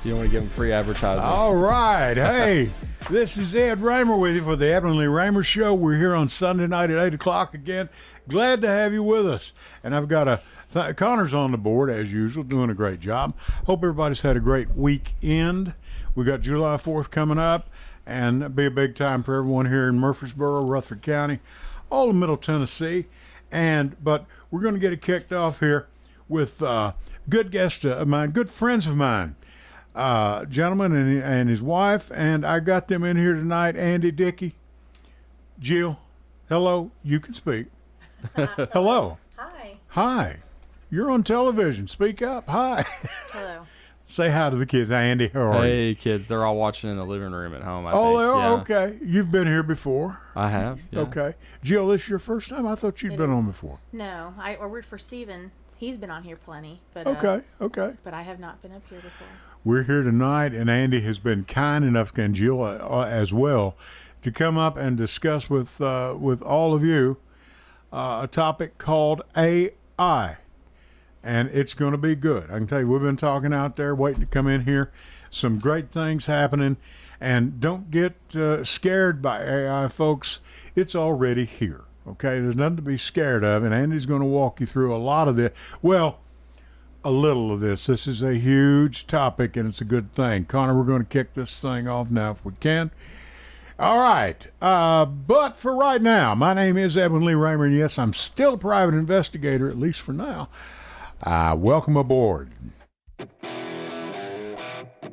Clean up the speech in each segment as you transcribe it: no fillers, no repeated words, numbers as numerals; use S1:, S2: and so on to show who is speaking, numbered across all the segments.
S1: You want to give them free advertising.
S2: All right. Hey, this is Ed Raymer with you for the Edwin Lee Raymer Show. We're here on Sunday night at 8 o'clock again. Glad to have you with us. And I've got Connor's on the board, as usual, doing a great job. Hope everybody's had a great weekend. We got July 4th coming up, and that'll be a big time for everyone here in Murfreesboro, Rutherford County, all of Middle Tennessee. But we're going to get it kicked off here with good guests of mine, good friends of mine. Gentleman and his wife, and I got them in here tonight. Andy, Dickey, Jill, hello. You can speak. Hello.
S3: Hi.
S2: Hi. You're on television. Speak up. Hi.
S3: Hello.
S2: Say hi to the kids. Andy, how are you?
S1: Hey, kids. They're all watching in the living room at home, I
S2: Oh,
S1: think.
S2: they are?
S1: Yeah.
S2: Okay. You've been here before.
S1: I have. Yeah.
S2: Okay. Jill, this is your first time? I thought you'd
S3: It
S2: been
S3: is.
S2: on before.
S3: No, I worked for Steven. He's been on here plenty, but
S2: Okay.
S3: but I have not been up here before.
S2: We're here tonight, and Andy has been kind enough, and Jill as well, to come up and discuss with all of you a topic called AI. And it's going to be good. I can tell you, we've been talking out there, waiting to come in here. Some great things happening. And don't get scared by AI, folks. It's already here. Okay? There's nothing to be scared of. And Andy's going to walk you through a lot of this. Well, a little of this. This is a huge topic, and it's a good thing. Connor, we're going to kick this thing off now if we can. All right. But for right now, my name is Edwin Lee Raymer, and yes, I'm still a private investigator, at least for now. Welcome aboard.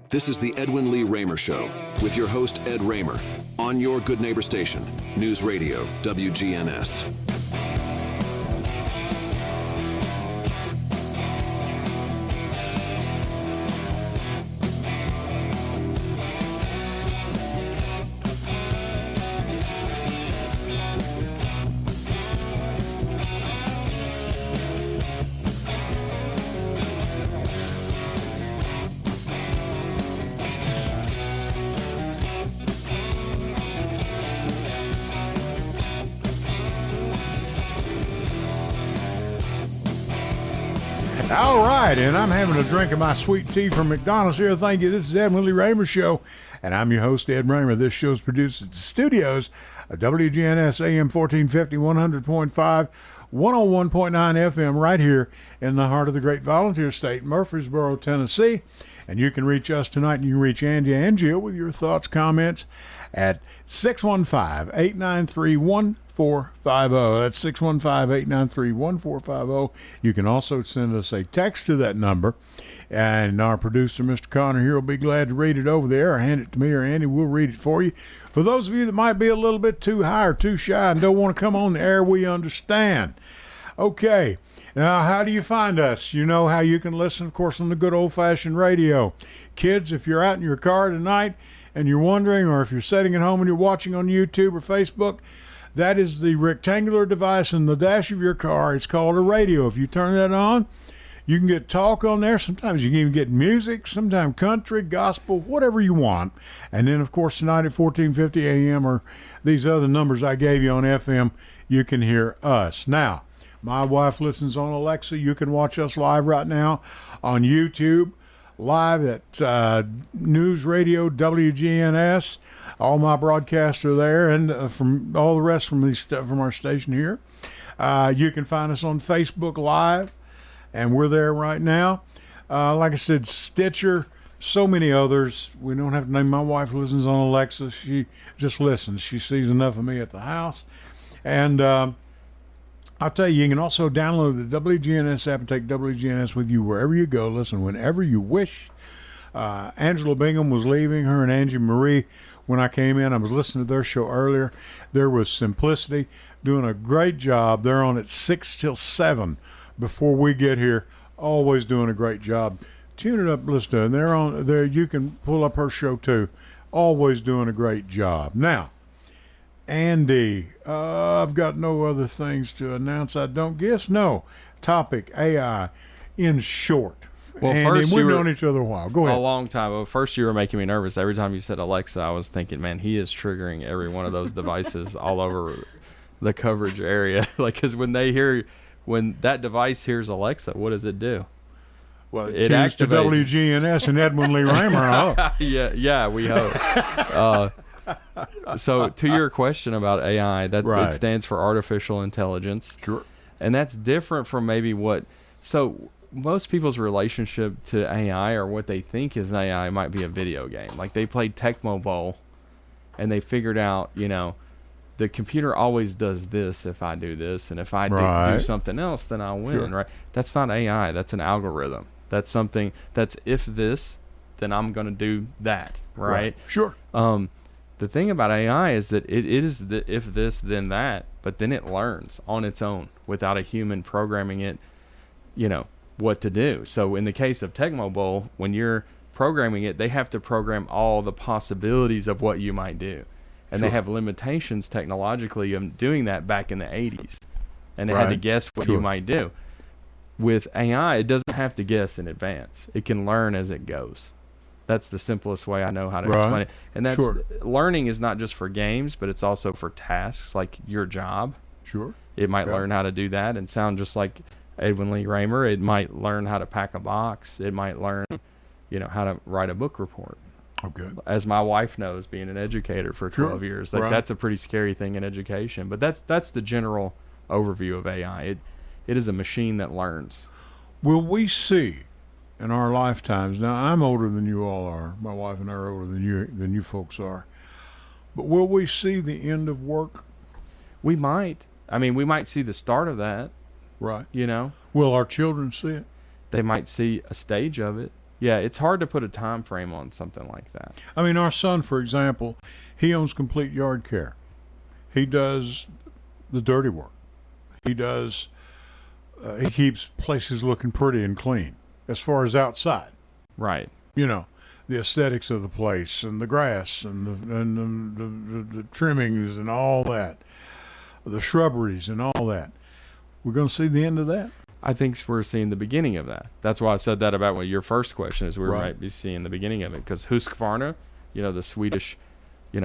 S4: This is the Edwin Lee Raymer Show with your host, Ed Raymer, on your Good Neighbor station, News Radio, WGNS.
S2: All right, and I'm having a drink of my sweet tea from McDonald's here. Thank you. This is Edwin Lee Raymer Show, and I'm your host, Ed Raymer. This show's produced at the studios of WGNS AM 1450, 100.5, 101.9 FM right here in the heart of the great volunteer state, Murfreesboro, Tennessee. And you can reach us tonight, and you can reach Andy and Jill with your thoughts, comments at 615-893-1450. That's 615-893-1450. You can also send us a text to that number, and our producer, Mr. Connor here, will be glad to read it over there, or hand it to me, or Andy will read it for you. For those of you that might be a little bit too high or too shy and don't want to come on the air, we understand. Okay, now how do you find us? You know how you can listen, of course, on the good old-fashioned radio. Kids, if you're out in your car tonight and you're wondering, or if you're sitting at home and you're watching on YouTube or Facebook, that is the rectangular device in the dash of your car. It's called a radio. If you turn that on, you can get talk on there. Sometimes you can even get music, sometimes country, gospel, whatever you want. And then, of course, tonight at 1450 a.m. or these other numbers I gave you on FM, you can hear us. Now, my wife listens on Alexa. You can watch us live right now on YouTube, live at News Radio WGNS. All my broadcasts are there, and from all the rest from our station here. You can find us on Facebook Live, and we're there right now. Like I said, Stitcher, so many others. We don't have to name. My wife listens on Alexa. She just listens. She sees enough of me at the house. And I'll tell you, you can also download the WGNS app and take WGNS with you wherever you go. Listen whenever you wish. Angela Bingham was leaving, her and Angie Marie. When I came in, I was listening to their show earlier. There was Simplicity doing a great job. They're on at 6 till 7 before we get here. Always doing a great job. Tune it up, listen to it. They're on there. You can pull up her show too. Always doing a great job. Now, Andy, I've got no other things to announce. I don't guess. No. Topic AI in short.
S1: Well,
S2: Andy,
S1: first
S2: we've
S1: you were
S2: known each other a while. Go ahead.
S1: a long time. Well, first you were making me nervous. Every time you said Alexa, I was thinking, man, he is triggering every one of those devices all over the coverage area. Like, because when that device hears Alexa, what does it do?
S2: Well,
S1: it
S2: cheers to
S1: activates.
S2: WGNS and Edwin Lee Raymer. I hope.
S1: Yeah, we hope. So to your question about AI, that
S2: Right.
S1: it stands for artificial intelligence.
S2: Sure.
S1: And that's different from maybe what. So most people's relationship to AI or what they think is AI might be a video game. Like they played Tecmo Bowl, and they figured out, the computer always does this if I do this, and if I do something else, then I'll win.
S2: Sure.
S1: Right? That's not AI. That's an algorithm. That's something that's if this, then I'm going to do that. Right?
S2: Sure.
S1: The thing about AI is that it is the if this then that, but then it learns on its own without a human programming it, what to do. So in the case of Tecmo Bowl, when you're programming it, they have to program all the possibilities of what you might do. And
S2: Sure.
S1: they have limitations technologically of doing that back in the 80s. And they had to
S2: Right.
S1: guess what
S2: Sure.
S1: you might do. With AI, it doesn't have to guess in advance. It can learn as it goes. That's the simplest way I know how to
S2: Right.
S1: explain it. And that's
S2: Sure.
S1: learning is not just for games, but it's also for tasks like your job.
S2: Sure.
S1: It might
S2: Yeah.
S1: learn how to do that and sound just like Edwin Lee Raymer. It might learn how to pack a box. It might learn, how to write a book report.
S2: Okay.
S1: As my wife knows, being an educator for 12
S2: Sure.
S1: years, like
S2: Right.
S1: that's a pretty scary thing in education. But that's the general overview of AI. It is a machine that learns.
S2: Will we see in our lifetimes? Now, I'm older than you all are. My wife and I are older than you folks are. But will we see the end of work?
S1: We might. I mean, we might see the start of that.
S2: Right.
S1: Will
S2: our children see it?
S1: They might see a stage of it. Yeah, it's hard to put a time frame on something like that.
S2: I mean, our son, for example, he owns Complete Yard Care. He does the dirty work. He does. He keeps places looking pretty and clean as far as outside.
S1: Right.
S2: The aesthetics of the place and the grass and the trimmings and all that, the shrubberies and all that. We're going to see the end of that.
S1: I think we're seeing the beginning of that. That's why I said that about your first question is we
S2: Right.
S1: might be seeing the beginning of it. Because Husqvarna, the Swedish,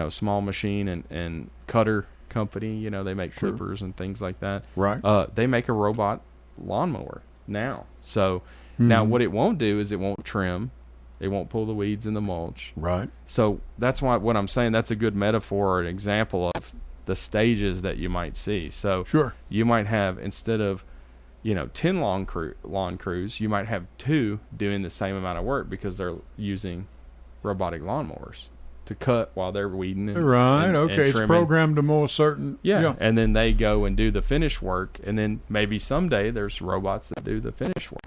S1: small machine and cutter company, they make
S2: Sure.
S1: clippers and things like that.
S2: Right.
S1: They make a robot lawnmower now. So now what it won't do is it won't trim. It won't pull the weeds in the mulch.
S2: Right.
S1: So that's why what I'm saying, that's a good metaphor or an example of the stages that you might see. So
S2: Sure.
S1: you might have, instead of 10 lawn crews, you might have 2 doing the same amount of work because they're using robotic lawnmowers to cut while they're weeding and,
S2: Right.
S1: and
S2: Okay. It's
S1: trimming.
S2: programmed to mow a certain.
S1: Yeah, and then they go and do the finish work, and then maybe someday there's robots that do the finish work.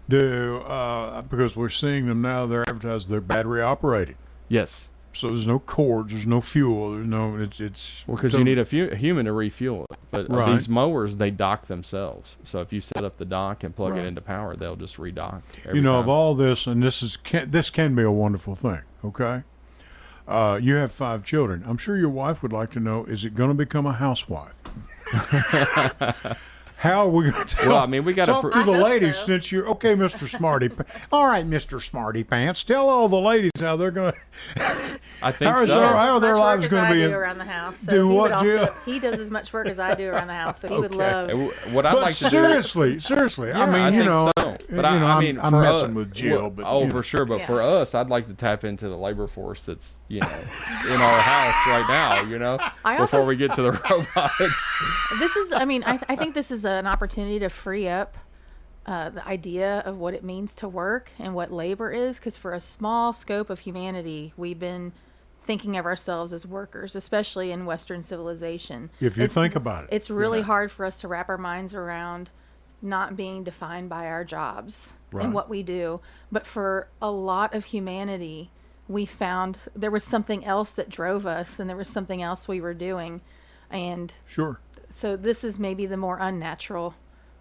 S2: Because we're seeing them now. They're advertised. They're battery operated.
S1: Yes.
S2: So there's no cords. There's no fuel. There's no. It's.
S1: Well, because
S2: so-
S1: you need a human to refuel it. But
S2: Right.
S1: these mowers, they dock themselves. So if you set up the dock and plug
S2: Right.
S1: it into power, they'll just redock every
S2: Of
S1: time.
S2: all this, and this can be a wonderful thing. Okay. You have 5 children. I'm sure your wife would like to know: is it going to become a housewife? How are we going to
S1: Well, I mean, we got
S2: talk
S1: to.
S2: to the
S3: I hope
S2: ladies
S3: so.
S2: since you're okay, Mr. Smarty. All right, Mr. Smarty Pants. Tell all the ladies how they're going to.
S1: I think
S2: How is
S1: so.
S2: our- how are their
S3: As much
S2: lives
S3: work
S2: gonna
S3: as I
S2: be
S3: do
S2: in-
S3: around the house. So
S2: Do
S3: he
S2: what,
S3: would
S2: Jill?
S3: also, he does as much work as I do around the house. So he would
S2: Okay.
S3: love.
S1: What I'd
S2: But
S1: like to do.
S2: seriously,
S1: Yeah,
S2: I mean,
S1: think
S2: so.
S1: But I mean,
S2: I'm
S1: for
S2: messing
S1: us,
S2: with Jill,
S1: well,
S2: but
S1: oh,
S2: you know.
S1: for sure. But
S3: Yeah.
S1: for us, I'd like to tap into the labor force that's in our house right now.
S3: I also-
S1: Before we get to the robots.
S3: This is, I think this is an opportunity to free up the idea of what it means to work and what labor is. Because for a small scope of humanity, we've been thinking of ourselves as workers, especially in Western civilization.
S2: If you think about it.
S3: It's really
S2: Yeah.
S3: hard for us to wrap our minds around not being defined by our jobs
S2: Right.
S3: and what we do. But for a lot of humanity, we found there was something else that drove us and there was something else we were doing. And
S2: Sure.
S3: so this is maybe the more unnatural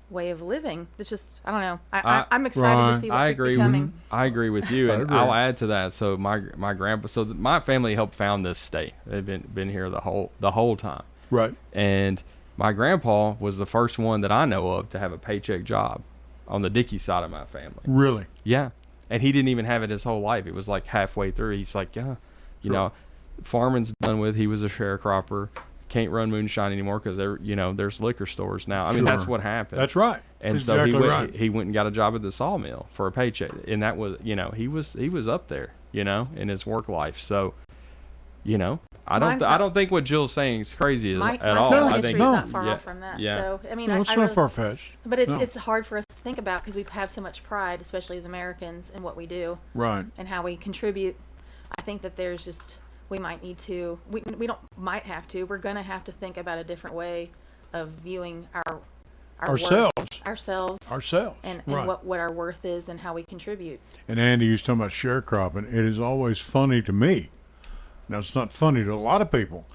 S3: way of living. It's just, I don't know. I'm excited
S2: Right.
S3: to see what
S1: I
S3: could
S1: agree.
S3: be coming.
S1: I agree with you,
S2: I
S1: and
S2: agree.
S1: I'll add to that. So my grandpa, my family helped found this state. They've been here the whole time,
S2: Right.
S1: and my grandpa was the first one that I know of to have a paycheck job on the Dickey side of my family.
S2: Really.
S1: Yeah, and he didn't even have it his whole life. It was like halfway through. He's like, yeah,
S2: Sure.
S1: farming's done with. He was a sharecropper. can't run moonshine anymore because there's liquor stores now. I mean,
S2: Sure.
S1: that's what happened.
S2: That's right.
S1: And
S2: That's
S1: so
S2: exactly
S1: he went and got a job at the sawmill for a paycheck, and that was he was up there, in his work life. So, I don't think what Jill's saying is crazy at all.
S3: My
S1: I
S3: history
S1: think
S3: is not far off from that.
S1: Yeah.
S3: So I mean,
S2: No, it's not far fetched.
S3: But it's
S2: No.
S3: it's hard for us to think about because we have so much pride, especially as Americans, in what we do
S2: Right.
S3: and how we contribute. I think that there's just we might need to we don't might have to we're gonna have to think about a different way of viewing our
S2: Ourselves.
S3: ourselves and
S2: Right.
S3: what our worth is and how we contribute.
S2: And Andy, you was talking about sharecropping. It is always funny to me. Now, it's not funny to a lot of people,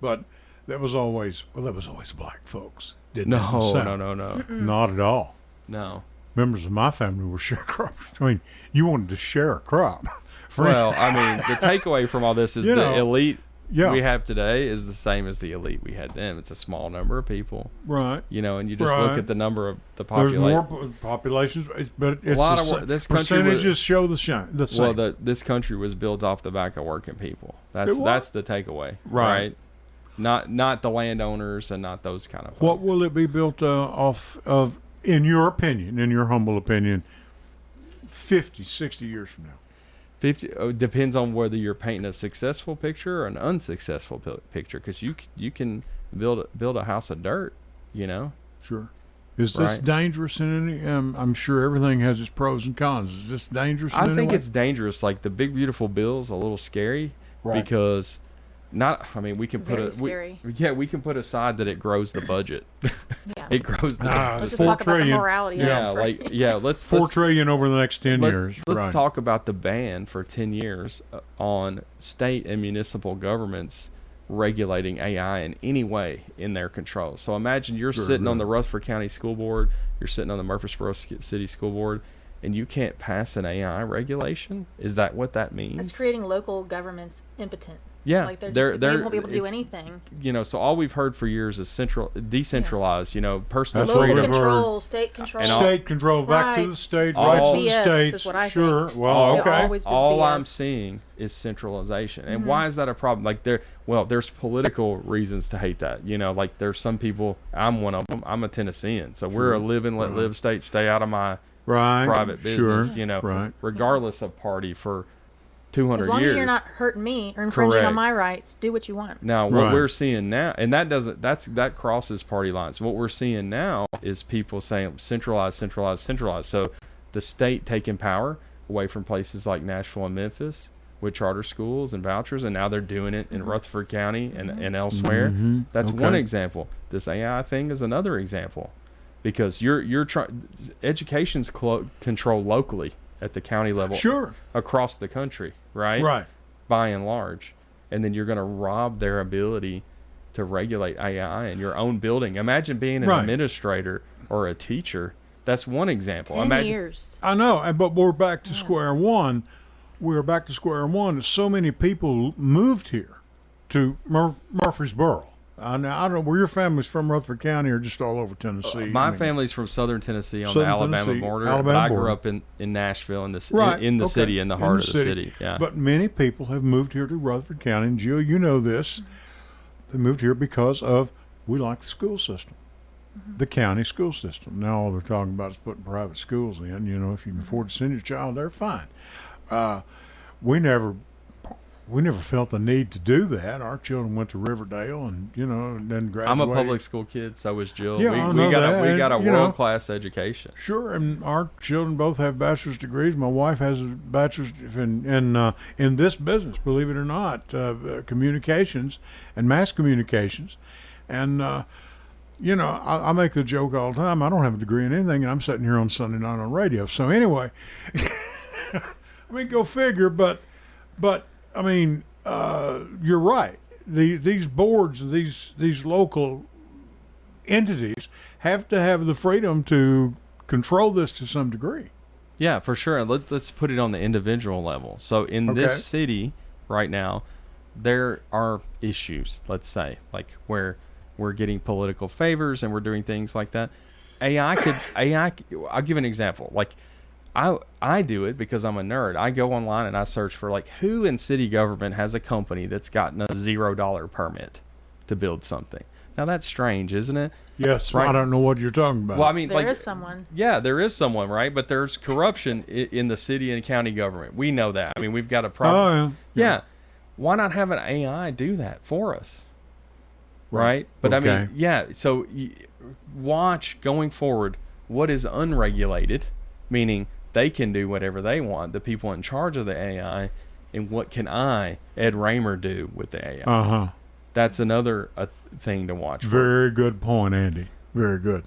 S2: but that was always black folks. Did that in the
S1: No,
S2: South.
S1: no.
S2: Not at all.
S1: No.
S2: Members of my family were sharecroppers. I mean, you wanted to share a crop.
S1: Well, I mean, the takeaway from all this is
S2: You
S1: the
S2: know,
S1: elite
S2: yeah.
S1: we have today is the same as the elite we had then. It's a small number of people,
S2: Right.
S1: and you just look
S2: Right.
S1: at the number of the
S2: There's
S1: population.
S2: more populations, but it's
S1: lot
S2: the
S1: of
S2: sa-
S1: work- this country was-
S2: percentages show the same.
S1: Well, this country was built off the back of working people.
S2: It was.
S1: That's the takeaway,
S2: Right.
S1: Not the landowners and not those kind of folks.
S2: What will it be built off of, in your opinion, in your humble opinion, 50, 60 years from now?
S1: 50 depends on whether you're painting a successful picture or an unsuccessful picture, because you can build a house of dirt,
S2: Sure. Is this
S1: Right.
S2: dangerous in any? I'm sure everything has its pros and cons. Is this dangerous? In
S1: I
S2: any
S1: think
S2: way?
S1: it's dangerous. Like the big beautiful bill's a little scary
S2: Right.
S1: because we can put
S3: Very
S1: a
S3: scary.
S1: we can put aside that it grows the budget.
S3: Yeah.
S1: It grows the
S2: Ah,
S3: Let's just
S2: 4
S3: talk about the
S2: trillion.
S3: morality.
S1: yeah,
S3: of it.
S1: let's
S2: 4 trillion over the next 10 years.
S1: Let's
S2: Right.
S1: talk about the ban for 10 years on state and municipal governments regulating AI in any way in their control. So imagine you're
S2: Sure,
S1: sitting on
S2: right.
S1: the Rutherford County School Board, you're sitting on the Murfreesboro City School Board, and you can't pass an AI regulation. Is that what that means?
S3: It's creating local governments impotent.
S1: Yeah,
S3: Like they won't be able to do
S1: it's-
S3: anything.
S1: So all we've heard for years is decentralized. Personal
S2: That's what
S1: freedom.
S2: we've
S3: Local
S2: heard.
S3: control, state control.
S1: And all-
S2: State control, back to
S3: Right.
S2: the state,
S1: All-
S2: rights to the
S3: BS
S2: states.
S3: is what I
S2: Sure.
S3: think.
S2: Well,
S3: It
S2: okay.
S3: always was
S1: All
S3: BS.
S1: I'm seeing is centralization. And why is that a problem? Like there's political reasons to hate that. Like there's some people, I'm one of them, I'm a Tennessean. So we're a live and let live state, stay out of my
S2: Right.
S1: private business,
S2: Sure. Right.
S1: regardless of party for 200
S3: As long
S1: years.
S3: as you're not hurting me or infringing
S1: Correct.
S3: on my rights, do what you want.
S1: Now, what
S2: Right.
S1: we're seeing now, and that crosses party lines. What we're seeing now is people saying centralized. So the state taking power away from places like Nashville and Memphis with charter schools and vouchers, and now they're doing it in Rutherford County and elsewhere.
S2: Mhm.
S1: That's
S2: Okay.
S1: one example. This AI thing is another example, because you're trying education's controlled locally at the county level,
S2: Sure.
S1: across the country, right?
S2: Right.
S1: By and large, and then you're going to rob their ability to regulate AI in your own building. Imagine being an
S2: Right.
S1: administrator or a teacher. That's one example.
S3: 10
S1: Imagine,
S3: years.
S2: I know, but we're back to square one. We're back to square one. So many people moved here to Murfreesboro. Now, I don't know where your family's from, Rutherford County, or just all over Tennessee.
S1: my
S2: I mean,
S1: family's from southern Tennessee on
S2: Southern
S1: the Alabama
S2: Tennessee,
S1: border,
S2: Alabama
S1: but I
S2: border.
S1: grew up in Nashville, in the
S2: Right.
S1: in the
S2: okay.
S1: city, in the heart of the city. Yeah.
S2: But many people have moved here to Rutherford County, and Jill, you know this. They moved here because of we like the school system, the county school system. Now all they're talking about is putting private schools in. If you can afford to send your child there, fine. We never felt the need to do that. Our children went to Riverdale, and and then graduated.
S1: I'm a public school kid, so was Jill.
S2: Yeah, I know
S1: we got
S2: that,
S1: we got a
S2: and, you know,
S1: world class education.
S2: Sure, and our children both have bachelor's degrees. My wife has a bachelor's in this business, believe it or not, communications and mass communications. And I make the joke all the time. I don't have a degree in anything, and I'm sitting here on Sunday night on radio. So anyway, go figure. But I mean, you're right. These boards, these local entities have to have the freedom to control this to some degree.
S1: Yeah, for sure. And let's put it on the individual level. So in
S2: Okay.
S1: this city right now, there are issues, let's say, like where we're getting political favors and we're doing things like that. I'll give an example. Like I do it because I'm a nerd. I go online and I search for like who in city government has a company that's gotten a $0 permit. to build something. Now that's strange, isn't it?
S2: Yes,
S1: Right.
S2: I don't know what you're talking about.
S1: Well, I mean,
S3: There is someone.
S1: Yeah, there is someone, right? But there's corruption in the city and county government. We know that. I mean, we've got a problem.
S2: Oh, yeah.
S1: Yeah. Why not have an AI do that for us? Right? But I
S2: Okay.
S1: mean, yeah. So watch going forward what is unregulated, meaning they can do whatever they want, the people in charge of the AI, and what can I, Ed Raymer, do with the AI?
S2: Uh-huh.
S1: That's another thing to watch for.
S2: Very good point, Andy. Very good.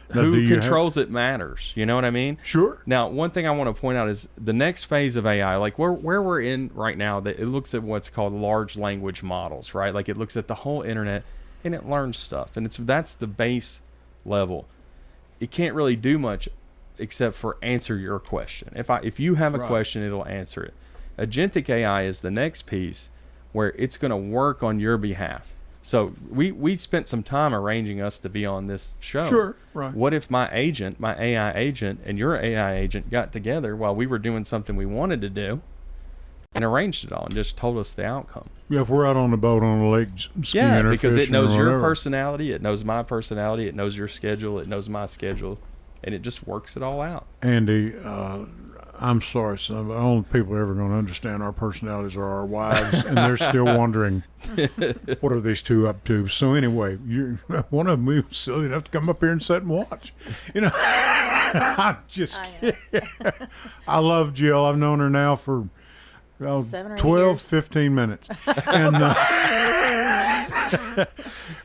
S2: Now, do
S1: Who
S2: you
S1: controls it matters. You know what I mean?
S2: Sure.
S1: Now, one thing I want to point out is the next phase of AI, like where we're in right now, that it looks at what's called large language models, right? Like it looks at the whole internet and it learns stuff, and that's the base level. It can't really do much except for answer your question. If you have a
S2: Right.
S1: question, it'll answer it. Agentic AI is the next piece where it's going to work on your behalf. So we spent some time arranging us to be on this show.
S2: Sure, right.
S1: What if my AI agent, and your AI agent got together while we were doing something we wanted to do and arranged it all and just told us the outcome?
S2: Yeah, if we're out on the boat on the lake skiing
S1: Yeah,
S2: or
S1: because it
S2: fishing
S1: knows
S2: or
S1: your
S2: whatever.
S1: personality, it knows my personality, it knows your schedule, it knows my schedule, and it just works it all out.
S2: Andy, I'm sorry, son. The only people ever going to understand our personalities are our wives, and they're still wondering, what are these two up to? So anyway, one of them was silly enough to come up here and sit and watch. You know, I'm just kidding. I love Jill. I've known her now for
S3: 7 or 8
S2: 12,
S3: years.
S2: 15 minutes. And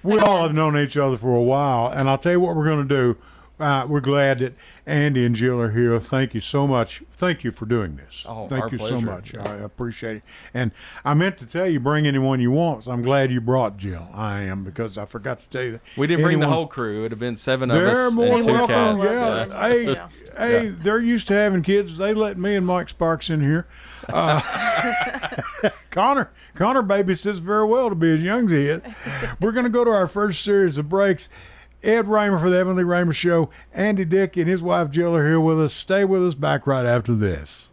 S2: we all have known each other for a while. And I'll tell you what we're going to do. We're glad that Andy and Jill are here. Thank you so much. Thank you for doing this.
S1: Oh,
S2: Thank
S1: our
S2: you so
S1: pleasure.
S2: much. I appreciate it. And I meant to tell you, bring anyone you want. So I'm glad you brought Jill. I am, because I forgot to tell you that.
S1: We didn't bring the
S2: anyone-
S1: whole crew. It would have been 7 of
S2: They're
S1: us
S2: more
S1: and 2
S2: welcome.
S1: cats.
S2: Yeah.
S3: Yeah.
S2: Hey, they're used to having kids. They let me and Mike Sparks in here. Connor babysits very well to be as young as he is. We're going to go to our first series of breaks. Ed Raymer for the Heavenly Raymer Show. Andy Dick and his wife Jill are here with us. Stay with us. Back right after this.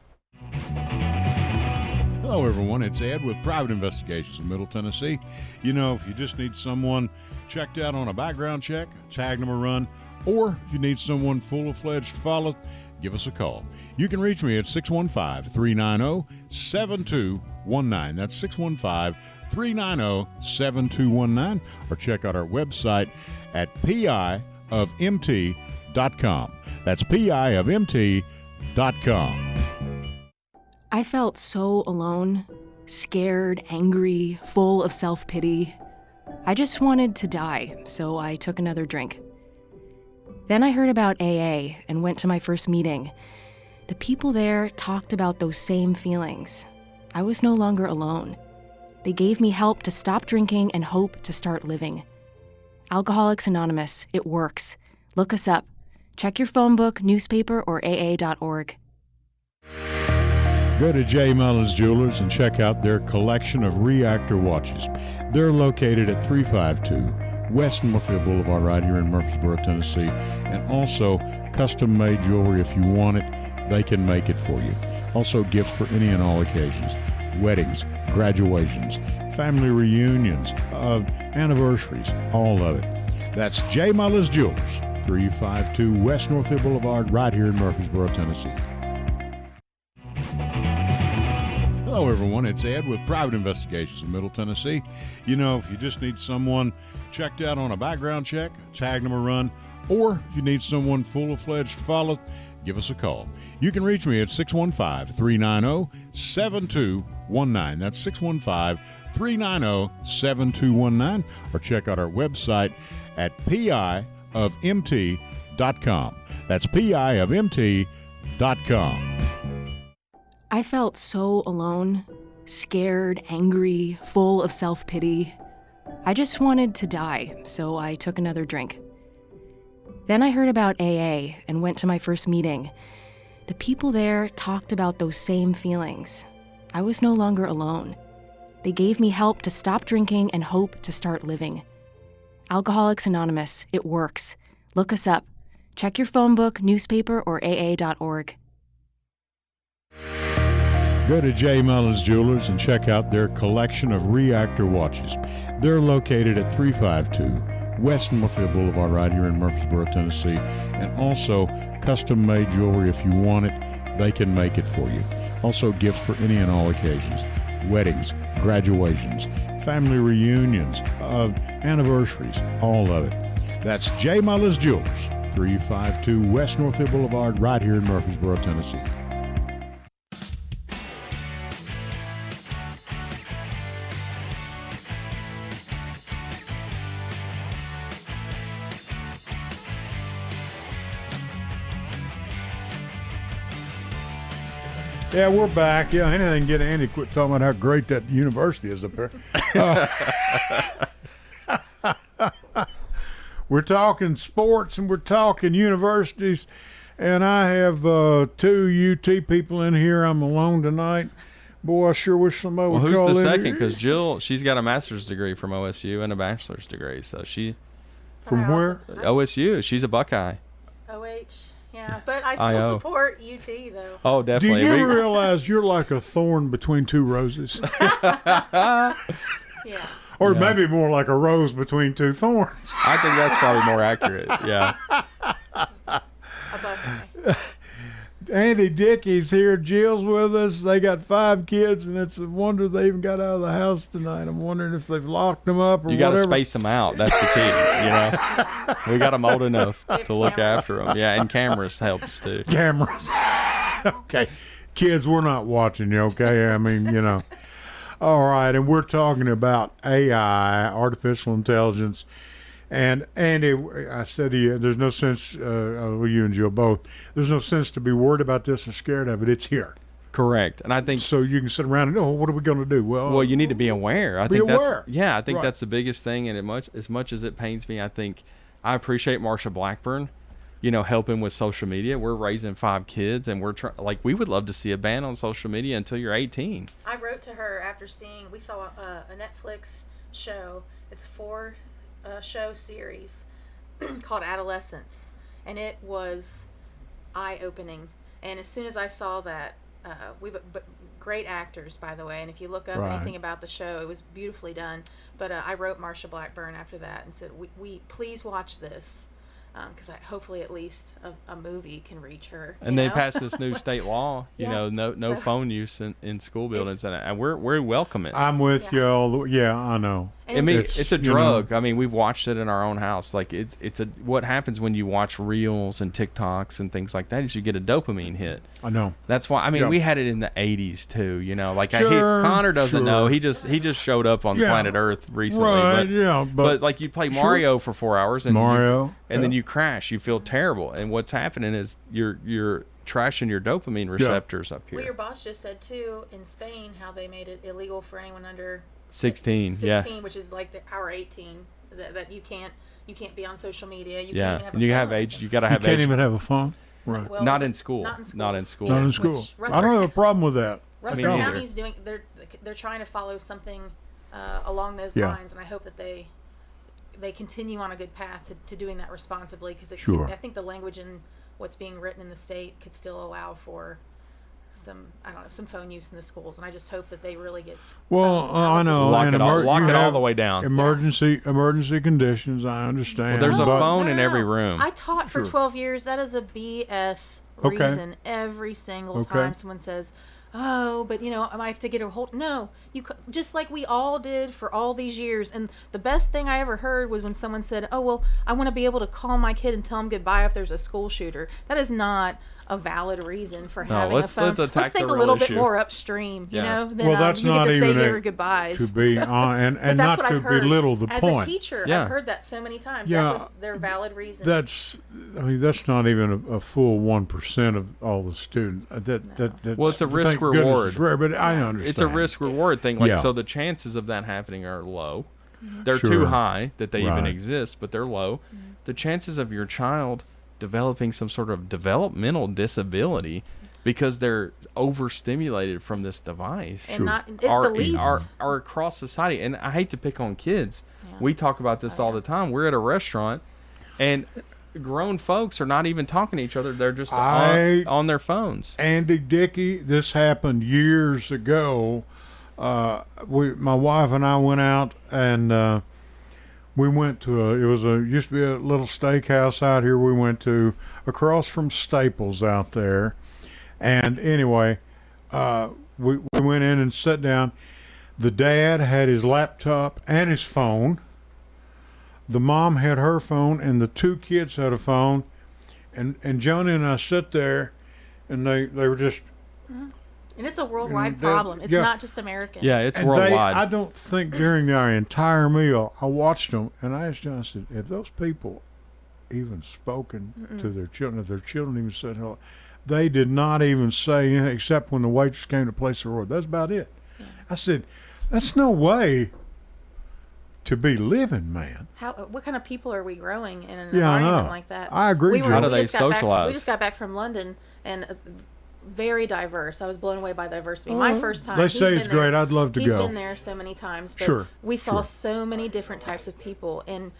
S2: Hello, everyone. It's Ed with Private Investigations in Middle Tennessee. You know, if you just need someone checked out on a background check, tag them a run, or if you need someone full-fledged to follow, give us a call. You can reach me at 615-390-7219. That's 615-390-7219. Or check out our website at piofmt.com. That's piofmt.com.
S5: I felt so alone, scared, angry, full of self-pity. I just wanted to die, so I took another drink. Then I heard about AA and went to my first meeting. The people there talked about those same feelings. I was no longer alone. They gave me help to stop drinking and hope to start living. Alcoholics Anonymous, it works. Look us up. Check your phone book, newspaper, or aa.org.
S2: Go to J. Mullins Jewelers and check out their collection of reactor watches. They're located at 352 West Northfield Boulevard right here in Murfreesboro, Tennessee. And also custom-made jewelry. If you want it, they can make it for you. Also gifts for any and all occasions. Weddings, graduations, family reunions, anniversaries, all of it. That's J. Mullins Jewelers, 352 West Northfield Boulevard right here in Murfreesboro, Tennessee. Hello, everyone. It's Ed with Private Investigations in Middle Tennessee. You know, if you just need someone checked out on a background check, tag them a run, or if you need someone full-fledged to follow, give us a call. You can reach me at 615-390-7219. That's 615-390-7219. Or check out our website at piofmt.com. That's piofmt.com.
S5: I felt so alone, scared, angry, full of self-pity. I just wanted to die, so I took another drink. Then I heard about AA and went to my first meeting. The people there talked about those same feelings. I was no longer alone. They gave me help to stop drinking and hope to start living. Alcoholics Anonymous, it works. Look us up. Check your phone book, newspaper, or aa.org.
S2: Go to J. Mullins Jewelers and check out their collection of reactor watches. They're located at 352 West Northfield Boulevard right here in Murfreesboro, Tennessee. And also custom-made jewelry. If you want it, they can make it for you. Also gifts for any and all occasions. Weddings, graduations, family reunions, anniversaries, all of it. That's J. Mullis Jewelers, 352 West Northfield Boulevard right here in Murfreesboro, Tennessee. Yeah, we're back. Yeah, anything can get Andy quit talking about how great that university is up there. We're talking sports and we're talking universities, and I have 2 UT people in here. I'm alone tonight. Boy, I sure wish somebody would call in.
S1: Well, who's the
S2: here.
S1: second? Because Jill, she's got a master's degree from OSU and a bachelor's degree. So she
S2: From where?
S1: OSU. She's a Buckeye.
S3: OH, yeah, but I still
S1: IO.
S3: support UT though.
S1: Oh,
S2: Do
S1: definitely.
S2: you realize you're like a thorn between 2 roses?
S3: Yeah.
S2: Or
S1: Yeah.
S2: maybe more like a rose between 2 thorns.
S1: I think that's probably more accurate. Yeah.
S3: Above me.
S2: Andy Dickey's here. Jill's with us. They got 5 kids, and it's a wonder they even got out of the house tonight. I'm wondering if they've locked them up or
S1: You got to
S2: whatever.
S1: space them out. That's the key. You know, we got them old enough to look after them. Yeah, and cameras helps too.
S2: Cameras. Okay. Kids, we're not watching you, okay? I mean, you know. All right, and we're talking about AI, artificial intelligence. And Andy, I said to you, there's no sense, well, you and Jill both, there's no sense to be worried about this or scared of it. It's here.
S1: Correct. And I think
S2: So you can sit around and, what are we going to do?
S1: well, you need to be aware. I
S2: Be
S1: think
S2: aware.
S1: I think
S2: Right.
S1: that's the biggest thing. And as much as it pains me, I think I appreciate Marsha Blackburn, you know, helping with social media. We're raising 5 kids, and we're we would love to see a ban on social media until you're 18.
S3: I wrote to her after we saw a Netflix show. It's a 4 show series called Adolescence, and it was eye-opening. And as soon as I saw that, but great actors, by the way, and if you look up
S2: Right.
S3: anything about the show, it was beautifully done. But I wrote Marsha Blackburn after that and said, we please watch this, because hopefully at least a movie can reach her.
S1: And they passed this new state law, you
S3: Yeah.
S1: know, no
S3: So-
S1: phone use in school buildings, and we welcome it.
S2: I'm with you all. Yeah, I know.
S3: And
S1: I mean,
S3: it's-
S1: it's a
S2: you know.
S1: drug. I mean, we've watched it in our own house. Like what happens when you watch reels and TikToks and things like that is you get a dopamine hit.
S2: I know.
S1: That's why. I mean,
S2: Yeah.
S1: we had it in the '80s too. You know, like
S2: Sure,
S1: Connor doesn't
S2: sure.
S1: know. He just showed up on
S2: Yeah.
S1: planet Earth recently.
S2: Right,
S1: but,
S2: yeah,
S1: but like you play
S2: Sure.
S1: Mario for 4 hours and
S2: Mario,
S1: and then
S2: yeah.
S1: you crash. You feel terrible. And what's happening is you're trashing your dopamine receptors up here.
S3: Well, your boss just said too in Spain how they made it illegal for anyone under
S1: 16.
S3: 16, which is like our 18, that you can't be on social media. You can't
S1: Yeah,
S3: even have
S1: and
S3: a
S1: you have
S3: phone.
S1: age. You got to
S2: You
S1: have
S2: can't
S1: age.
S2: even have a phone. Right.
S3: Well,
S1: Not in school.
S3: Not in schools.
S1: Not in school.
S2: Not in
S3: Which
S2: school. I
S3: Rutherford
S2: don't have a problem with that.
S3: Rutherford
S1: Me neither.
S3: County's doing. They're trying to follow something along those
S2: Yeah.
S3: lines, and I hope that they continue on a good path to doing that responsibly, because
S2: Sure.
S3: I think the language in what's being written in the state could still allow for some phone use in the schools, and I just hope that they really get
S2: Well,
S3: phones out
S2: I
S3: of the
S2: know.
S3: schools.
S1: Lock
S2: and
S1: it all-
S2: emer-
S1: lock
S2: you
S1: it all
S2: have
S1: the way down.
S2: Emergency conditions. I understand.
S1: Well, there's a
S2: but-
S1: phone in
S3: No,
S1: every room.
S3: I taught for
S2: Sure.
S3: 12 years. That is a BS
S2: Okay.
S3: reason every single
S2: Okay.
S3: time someone says, oh, but I have to get a hold. No, just like we all did for all these years. And the best thing I ever heard was when someone said, oh, well, I want to be able to call my kid and tell him goodbye if there's a school shooter. That is not a valid reason for having
S1: let's-
S3: a phone.
S1: let's attack
S3: think
S1: the
S3: a
S1: real
S3: little bit
S1: issue.
S3: more upstream, you
S1: Yeah.
S3: know, than
S2: Well, that's
S3: you
S2: not
S3: get to say
S2: even
S3: your goodbyes.
S2: to be and
S3: But that's
S2: not
S3: what
S2: to
S3: I've heard.
S2: belittle the
S3: As
S2: point.
S3: a teacher,
S1: Yeah.
S3: I've heard that so many times.
S2: Yeah.
S3: That was their valid reason.
S2: That's not even a full 1% of all the students. That's,
S1: Well, it's a
S2: thank
S1: risk
S2: goodness
S1: reward.
S2: It's rare, but I understand.
S1: It's a risk reward thing. Like
S2: Yeah.
S1: so, the chances of that happening are low. They're
S2: Sure.
S1: too high that they even
S2: Right.
S1: exist, but they're low. The chances of your child developing some sort of developmental disability because they're overstimulated from this device
S3: and not at
S1: are,
S3: the least.
S1: are across society. And I hate to pick on kids.
S3: Yeah.
S1: We talk about this all the time. We're at a restaurant, and grown folks are not even talking to each other. They're just on their phones.
S2: Andy Dickey, this happened years ago. my wife and I went out and we went to used to be a little steakhouse out here. We went to across from Staples out there, and anyway, we went in and sat down. The dad had his laptop and his phone. The mom had her phone, and the two kids had a phone. And Johnny and I sit there, and they were just.
S3: And it's a worldwide problem. It's not just American.
S1: Yeah, it's
S2: and
S1: worldwide.
S2: I don't think during our entire meal, I watched them, and I asked John, I said, if those people even spoken to their children, if their children even said hello, they did not even say anything except when the waitress came to place their order. That's about it. Yeah. I said, that's no way to be living, man.
S3: What kind of people are we growing in an
S2: I
S3: environment
S2: know.
S3: like that?
S2: I agree.
S1: How do they
S3: We
S1: socialize?
S3: just got back from London, and very diverse. I was blown away by the diversity. My first time.
S2: They say it's great. I'd love to
S3: He's
S2: go.
S3: been there so many times. But
S2: Sure.
S3: we saw so many different types of people, and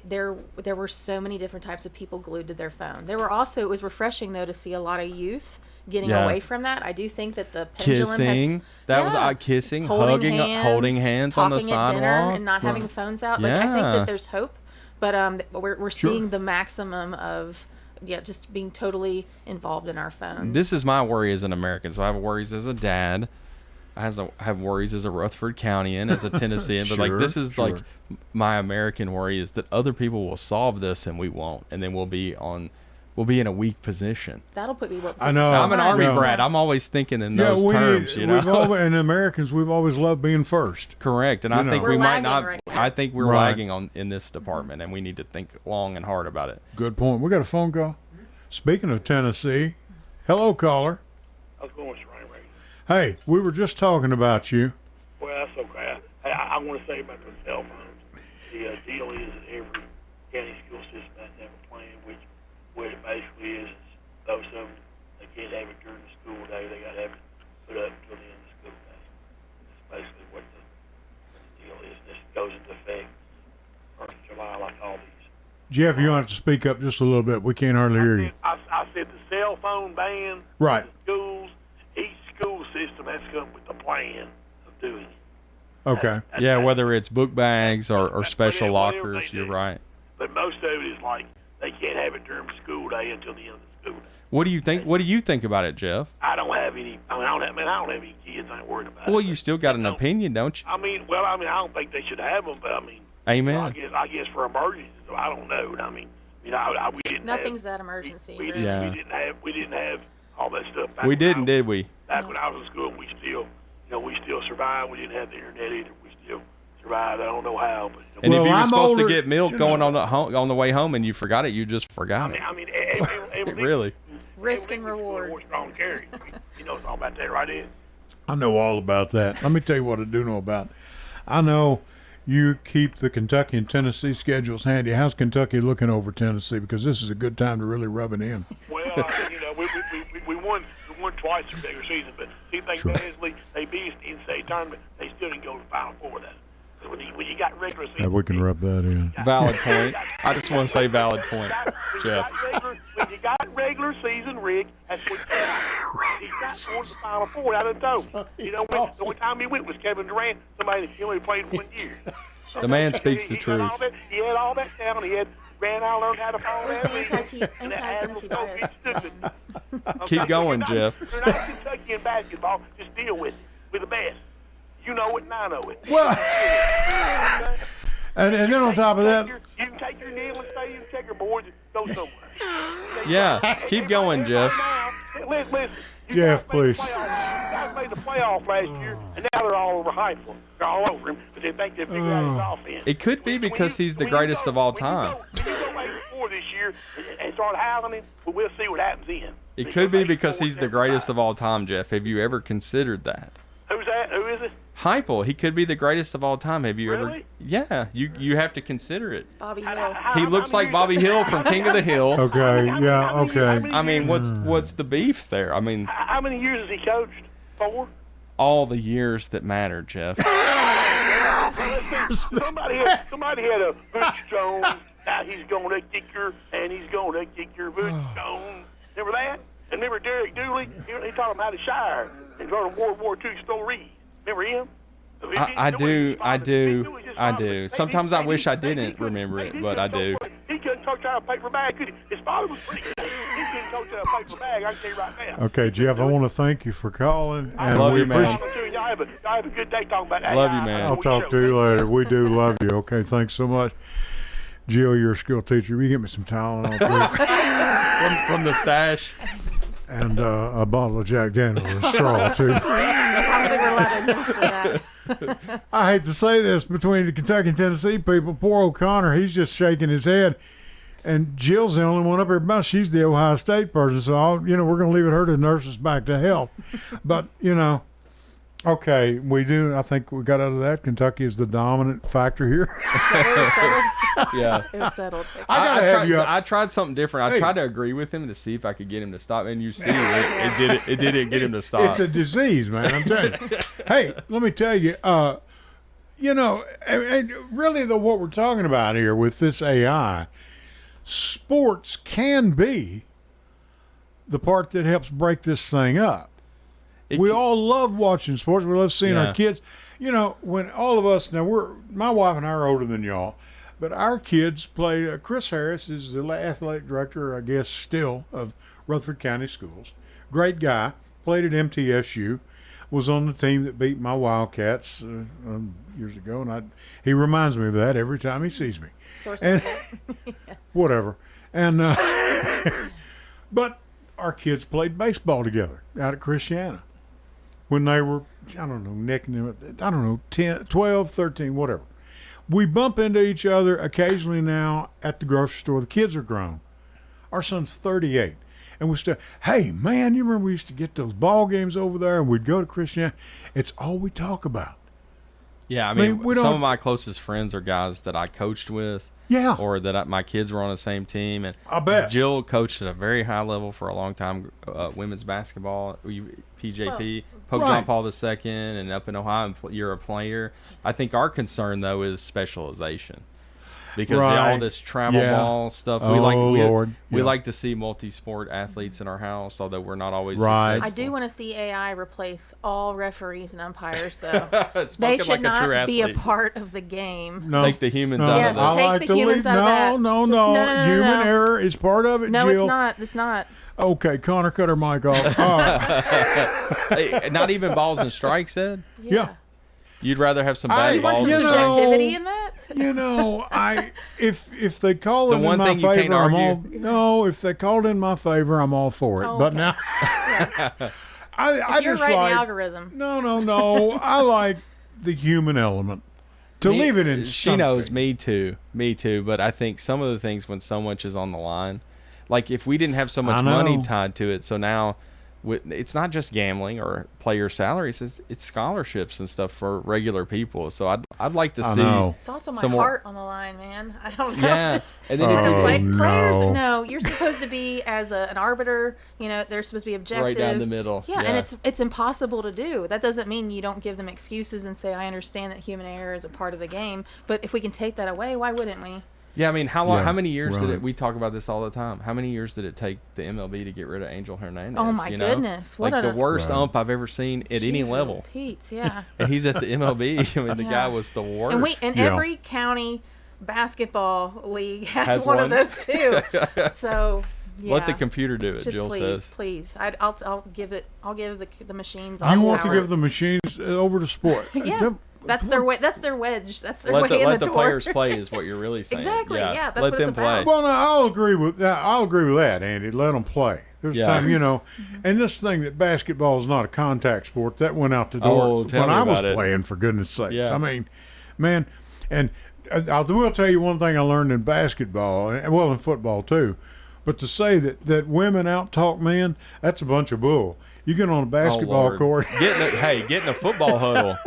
S3: there were so many different types of people glued to their phone. There were also, it was refreshing though to see a lot of youth getting away from that. I do think that the pendulum
S1: Kissing.
S3: has
S1: Kissing, holding hands on the
S3: talking at dinner
S1: sidewalk.
S3: and not having phones out. Like, I think
S1: Yeah.
S3: that there's hope, but we're seeing the maximum of just being totally involved in our phones.
S1: This is my worry as an American. So I have worries as a dad. I have worries as a Rutherford Countyman, as a Tennessean. But like, this is like my American worry is that other people will solve this and we won't, and then we'll be in a weak position.
S3: That'll put me.
S2: I know.
S1: I'm an Army
S2: No.
S1: brat. I'm always thinking in those terms.
S2: And Americans, we've always loved being first.
S1: Correct, and I think
S3: We're
S1: we might
S3: lagging
S1: not.
S3: right now.
S1: I think we're lagging in this department, and we need to think long and hard about it.
S2: Good point. We got a phone call. Speaking of Tennessee, hello, caller.
S6: How's it going, Mr. Raymer?
S2: Hey, we were just talking about you.
S6: Well, that's okay. I want to say about the cell phones. The deal is that every county school system has to have a plan, which what it basically is those of them they can't have it during the school day. They got to have it put up until the end of the school day. That's basically what the deal is. This goes into effect 1st of July, like all these.
S2: Jeff, you have to speak up just a little bit. We can't hardly hear you.
S6: I said the cell phone ban.
S2: Right.
S6: The schools, each school system has to come with a plan of doing it.
S2: Okay.
S1: Yeah, whether it's book bags or
S6: That's
S1: special
S6: whatever
S1: lockers,
S6: they
S1: you're
S6: do.
S1: right.
S6: But most of it is like they can't have it during school day until the end of the school day.
S1: What do you think? What do you think about it, Jeff?
S6: I don't have any. I don't have any kids. I ain't worried about it.
S1: Well, you still got an opinion, don't you?
S6: I don't think they should have them. But
S1: Amen.
S6: I guess for emergencies, I don't know. We didn't.
S3: Nothing's that emergency.
S6: We
S3: really.
S1: Yeah.
S6: We didn't have all that stuff. Back
S1: We
S6: when
S1: didn't,
S6: I-
S1: did we?
S6: Back when I was in school, we still survived. We didn't have the internet either. We still survived. I don't know how, but.
S1: And
S2: Well,
S1: if you were
S2: I'm
S1: supposed
S2: older,
S1: to get milk going on the way home and you forgot it, you just forgot it. Really?
S3: Risk and reward.
S6: Strong carry. You know all about that, right?
S2: I know all about that. Let me tell you what I do know about. I know you keep the Kentucky and Tennessee schedules handy. How's Kentucky looking over Tennessee? Because this is a good time to really rub it in.
S6: Well, we won twice in regular season, but see, they beat us in the state tournament. They still didn't go to the Final Four. That so when you got regular season,
S2: Yeah, we can rub that in.
S1: Valid point. I just want to say valid point, Jeff.
S6: When you got regular season, Rick, that's what he got going to the Final Four out of the the only time he went was Kevin Durant, somebody that he only played 1 year.
S1: The man speaks the
S6: He
S1: truth.
S6: he had all that down. He had ran out, learned how to follow
S3: Where's
S6: that
S3: the
S6: lead.
S3: anti-Tennessee bias?
S1: Keep going, Jeff.
S6: You're not Kentucky in basketball. Just deal with it. We're the best. You know it, and I know it.
S2: Well, and then on top of that,
S6: You can take your knee and stay in checkerboards and go somewhere.
S1: Yeah, keep going, Jeff.
S6: Listen, you
S2: Jeff,
S6: guys made the
S2: please.
S6: playoffs. You guys made the playoff last year, and now they're all over Heupel. They're all over him, but they think they figured out his offense.
S1: It could be because he's the greatest of all time.
S6: When you go 8-4 this year and start howling him, we'll see what happens then.
S1: It could be because he's the greatest of all time, Jeff. Have you ever considered that?
S6: Who's that? Who is it?
S1: Heupel, he could be the greatest of all time. Have you ever?
S6: Really?
S1: Yeah, you have to consider it.
S3: Bobby Hill.
S1: He looks like Bobby Hill from King of the Hill.
S2: okay, yeah, okay.
S1: I mean, what's the beef there? I mean,
S6: How many years has he coached? 4?
S1: all the years that matter, Jeff.
S6: Somebody had a Butch Jones. Now he's going to kick your, and he's going to kick your Butch Jones. Remember that? And remember Derek Dooley? He taught him how to shire and learn World War II stories. Remember him?
S1: I do. Sometimes I wish I didn't remember it, but I do.
S6: He couldn't touch out a paper bag, could he? His father was pretty good. He couldn't touch out a paper bag, I can tell you right now.
S2: Okay, Jeff, I want to thank you for calling.
S1: I love you, man.
S6: Y'all have a good day talking about that.
S1: Love you, man.
S2: I'll talk to you later. We do love you. Okay, thanks so much. Jill, you're a school teacher. Will you get me some Tylenol, please?
S1: from the stash.
S2: And a bottle of Jack Daniels and a straw, too.
S3: I don't think we're allowed to administer that.
S2: I hate to say this, between the Kentucky and Tennessee people, poor O'Connor, he's just shaking his head. And Jill's the only one up here. But she's the Ohio State person, so we're going to leave it her to nurse us back to health. But, okay, we do. I think we got out of that. Kentucky is the dominant factor here.
S1: Yeah.
S3: It was settled.
S1: I tried something different. I
S2: Hey.
S1: tried to agree with him to see if I could get him to stop, and you see, it didn't get him to stop.
S2: It's a disease, man. I'm telling you. Hey, let me tell you. And really, what we're talking about here with this AI, sports can be the part that helps break this thing up. We all love watching sports. We love seeing our kids. When all of us now my wife and I are older than y'all, but our kids play. Chris Harris is the athletic director, I guess, still of Rutherford County Schools. Great guy. Played at MTSU. Was on the team that beat my Wildcats years ago, and he reminds me of that every time he sees me. And whatever. And but our kids played baseball together out at Christiana when they were, I don't know, neck and I don't know, 10, 12, 13, whatever. We bump into each other occasionally now at the grocery store. The kids are grown. Our son's 38. And we're still, hey, man, you remember we used to get those ball games over there and we'd go to Christiana? It's all we talk about.
S1: Yeah, I mean some of my closest friends are guys that I coached with.
S2: Yeah.
S1: Or that my kids were on the same team. And
S2: I bet.
S1: Jill coached at a very high level for a long time, women's basketball, PJP, Pope John Paul II, and up in Ohio, and you're a player. I think our concern, though, is specialization. Because all this travel ball stuff, we like to see multi-sport athletes in our house, although we're not always successful.
S3: I do want to see AI replace all referees and umpires, though.
S1: They
S3: should not be a part of the game.
S2: No,
S1: take the humans out
S3: yes,
S1: of it.
S3: take the humans out of that.
S2: No. Human error is part of it,
S3: No,
S2: Jill.
S3: it's not. It's not.
S2: Okay, Connor, cut her mic off. All right.
S1: Hey, not even balls and strikes, Ed?
S2: Yeah.
S1: You'd rather have some bad balls
S3: What's
S1: and
S3: the
S1: strikes?
S3: subjectivity in that?
S2: If they call it in my favor, I'm all no. If they called in my favor, I'm all for it.
S3: Oh,
S2: But
S3: okay.
S2: now, I
S3: You're
S2: just
S3: right in
S2: like
S3: the algorithm.
S2: no. I like the human element to leave it in.
S1: She knows me too. But I think some of the things when so much is on the line, like if we didn't have so much money tied to it, so now. It's not just gambling or player salaries; it's scholarships and stuff for regular people. So I'd like to see.
S3: It's also my heart on the line, man. I don't know.
S1: Yeah, and then
S3: players. No, you're supposed to be as an arbiter. They're supposed to be objective,
S1: right down the middle.
S3: Yeah, and it's impossible to do. That doesn't mean you don't give them excuses and say, I understand that human error is a part of the game. But if we can take that away, why wouldn't we?
S1: Yeah, I mean, how long? How many years did it? We talk about this all the time. How many years did it take the MLB to get rid of Angel Hernandez?
S3: Oh my goodness!
S1: What the worst ump I've ever seen at any level.
S3: Pete's, yeah.
S1: And he's at the MLB. I mean, the guy was the worst.
S3: And every county basketball league has one of those too. So. Yeah.
S1: Let the computer do it, Jill says.
S3: Please. I'll give the machines.
S2: You want to give the machines over to sport?
S3: Yeah. That's their way. That's their wedge. That's their way in the door.
S1: Let the players play is what you're really saying.
S3: Exactly. Yeah. That's
S1: let
S3: what
S1: them
S3: it's about.
S1: play.
S2: Well, no, I'll agree with that, Andy. Let them play. There's time, and this thing that basketball is not a contact sport, that went out the door when I was playing, for goodness sakes.
S1: Yeah.
S2: I mean, man, and I will tell you one thing I learned in basketball, well, in football too, but to say that women out-talk men, that's a bunch of bull. You get on a basketball court.
S1: Get in a football huddle.